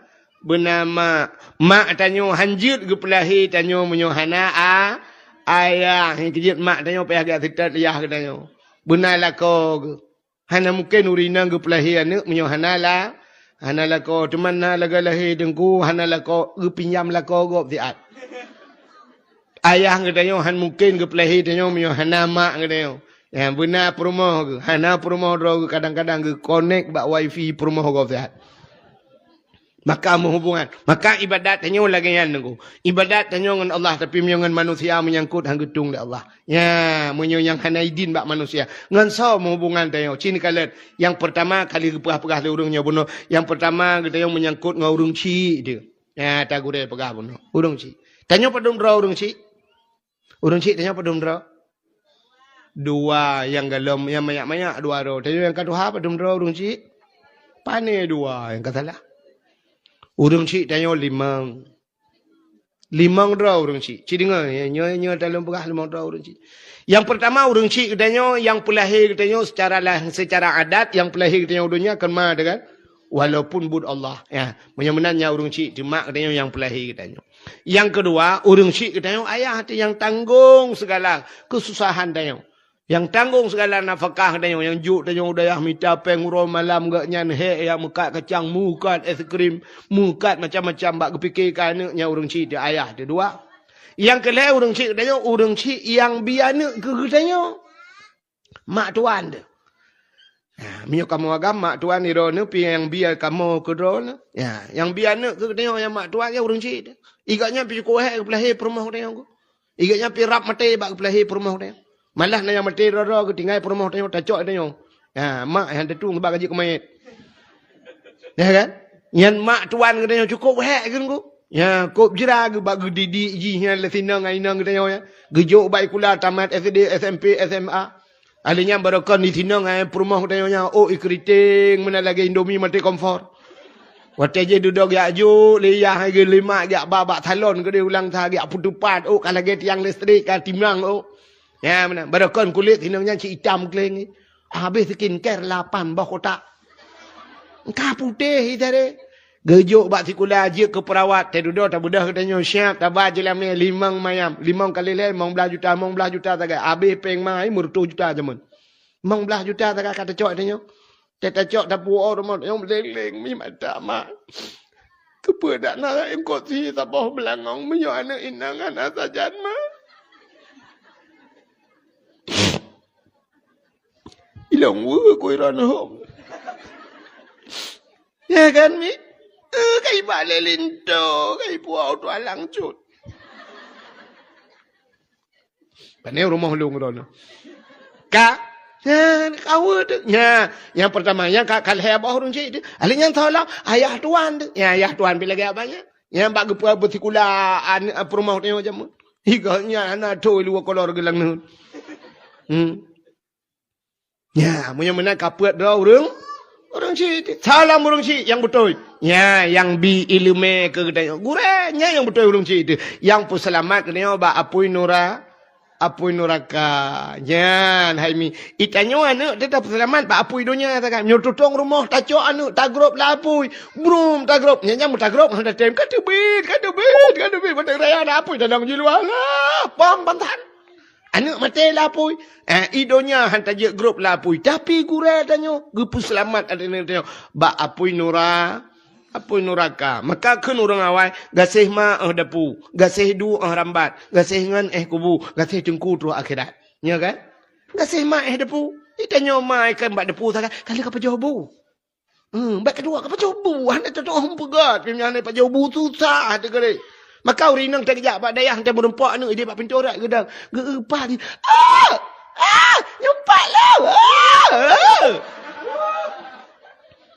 mak. Mak tanyo hanjut ke pelahir tanyo menyahana ayah. Yang kejut mak tanyo payah agak titat ayah ke tanyo. Benarlah kau ke. Hana mungkin urina ke pelahir anak menyahana lah. Hana lah kau teman na laga lahir dengku. Hana lah kau pinjam lah kau gop tiat. Ayah katanya han mungkin ke pelahir tanya menyahana mak katanya. Ya benar perumah ke. Hana perumah ro kadang-kadang ke connect bak wifi perumah gop tiat. Maka menghubungan. Maka ibadat tanya lagi yang nengku. Ibadat tanya dengan Allah tapi dengan manusia menyangkut hang getung dak Allah. Ya, menyo yang hanaidin bak manusia. Ngan sao menghubungan tanya. Cini kalet. Yang pertama kali pegah-pegah le urangnya bunuh. Yang pertama katanya menyangkut ngau urang ci dia. Ya, tak gure pegah bunuh. Urang ci. Tanya padum dra urang ci. Urang ci tanya padum dra. Dua yang galom yang banyak-banyak dua ro. Tanya yang kedua padum dra urang ci. Pane dua yang katalah. Urang cik tanya limang. Limang dra urang cik. Cik dengar. Nya dalam pegah limang dra urang cik. Yang pertama urang cik tanya yang pelahir tanya secara adat yang pelahir tanya dunia akan ma dengan walaupun bud Allah. Ya, menyenangnya urang cik mak tanya yang pelahir tanya. Yang kedua urang cik tanya ayah yang tanggung segala kesusahan tanya. Yang tanggung segala nafkah tanya, yang juk tanya udayah minta penguro malam gak nyan he yang mukat kacang, mukat es krim, mukat macam-macam bak kepikirkan nya urang cik dia ayah dia dua. Yang kelai urang cik tanya urang cik yang biana ke tanya. Mak tuan dia. Ya, minyak kamu agam mak tuan ni rono pi yang biar kamu ke rono. Ya, yang biana ke tanya yang mak tuan dia urang cik dia. Igaknya pi ko he ke pelahir perumah tanya ko. Igaknya pi rap mate bak pelahir perumah tanya. Malah na yang mati rara ke tinggal perumah tanya tacok tanya. Ya, mak yang tetu ngebak gaji kemayit. Ya kan? Yang mak tuan ke tanya cukup hek kan ku. Ya, kop jera ke bak didik ji yang lesina ngaina ke tanya ya. Gejuk baik kula tamat SD, SMP, SMA. Alinya barokan di sini ngai perumah tanya oh ikriting mana lagi Indomie mati komfor. Waktu je duduk ya ju liyah ke lima ya babak salon ke dia ulang tha ya putupat oh kalau lagi tiang listrik ka timang oh. Ya mana barakon kulit hinangnya si hitam keleng. Habis skin care 8 bah kotak. Engkau putih itare. Gejuk bak sikula aja ke perawat. Teh duduk tak budah katanya siap tak baju lam ni 5 mayam. 5 kali le 15 juta, 15 juta tak. Habis peng mai murtu juta jamun. 15 juta tak kata cok tanya. Teta cok tapu orang yang meleleng mi mata mak. Kepada nak yang koti tapah belangong menyo anak inangan asajan mah. Ilang wa ko iran hom. Ya kan mi? Kai bale linto, kai puau tu alang cut. Pane rumah lung rono. Ka kau tu. Ya, yang pertama yang kal hebah orang cik tu. Alin yang tolong ayah tuan tu. Ya, ayah tuan bila gaya banyak. Yang bagi puan bertikula perumah tu macam. Higanya anak tu luar kolor gelang nu. Ya, punya mana kapuat dah orang cik. Salam orang cik yang betul. Ya, yang bi ilmu ke kedai. Gurenya yang betul orang cik tu. Yang pun selamat kedai ba apui nuraka. Yan, hai mi. Itanyo anu tetap selamat ba apui dunia tak kan. Nyototong rumah taco anu tagrop la apui. Brum tagrop. Nyanya mu tagrop hendak tem kadebit. Batang raya ada apui tadang jiluah lah. Pam bantan. Anu mate la apui. Idonya hantar je grup la apui. Tapi gure tanyo gepu selamat ada ni tanyo. Ba apui nuraka. Maka kun orang awai gasih ma dapu, gasih du rambat, gasih ngan kubu, gasih tengku tu akhirat. Ya kan? Gasih ma dapu. Itanyo ma ikan bak depu tak kali ka pajobu. Bak kedua ka pajobu. Hande tu hom pegat, pinyane pajobu susah de gele. Maka urinang tak kejap bak dayah hantar merempak anu dia bak pintu rak gedang. Geupah dia. Nyumpat lah.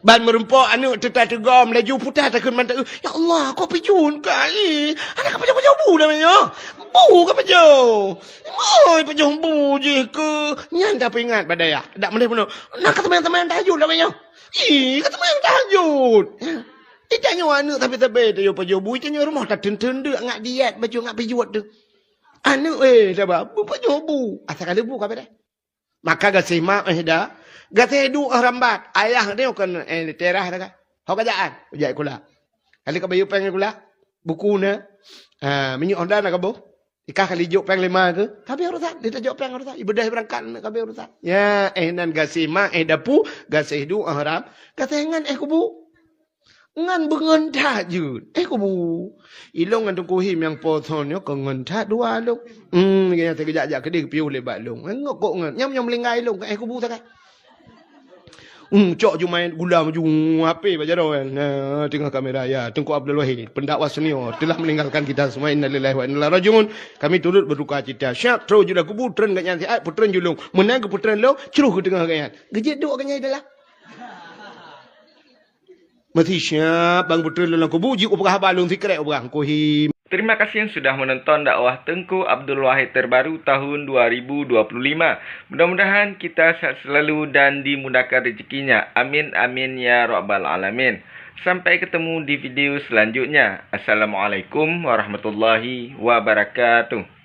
Ban merempak anu tetap tegam laju putah takun mantap. Ya Allah, kau pijun kali. Anak apa jauh bu namanya? Bu ke pejau? Oi, pejau bu je ke? Nyan tak ingat badaya. Tak boleh penuh. Nak kata teman-teman tahajud namanya. Kata teman tahajud. Itanya anu tapi tayo pejau bu itanya rumah tak tenten dak ngak diet baju ngak pijuat tu. Anu sabar. Bu pejau bu. Asal kali bu ka pada. Maka gasih mak dah. Gathe du rambat. Ayah dia kan terah dah kan. Hok kajaan. Ujai kula. Kali ka bayu peng kula. Buku na. Minyak onda nak kabo. Ikah kali jok peng 5 ke. Kabe urusan. Dia tak jok peng urusan. Ibu dah berangkat kabe urusan. Ya, nan gasih mak dapu, gasih du ram. Gathe ngan kubu. Ngan bengen tahajud. Kubu. Ilong ngan tungku him yang poton yo ko ngan ta dua long. Kaya terkejak ke dia piu lebat long. Ngok kok ngan. Nyam melinggai long ke kubu tak kan. Cok jumain gula maju HP baca kan. Tengok kamera ya. Tengku Abdul Wahid, pendakwa senior telah meninggalkan kita semua. Innalillahi wa inna ilaihi rajiun. Kami turut berduka cita. Syak tro juda ku putren kat nyanti ai putren julung. Menang ke putren lo, ceruh ke tengah kan. Gejek duk kan nyai adalah. Mati siap bang putren lo ku buji ku pegah balung sikrek obang ku him. Terima kasih yang sudah menonton dakwah Tengku Abdul Wahid terbaru tahun 2025. Mudah-mudahan kita sehat selalu dan dimudahkan rezekinya. Amin amin ya rabbal alamin. Sampai ketemu di video selanjutnya. Assalamualaikum warahmatullahi wabarakatuh.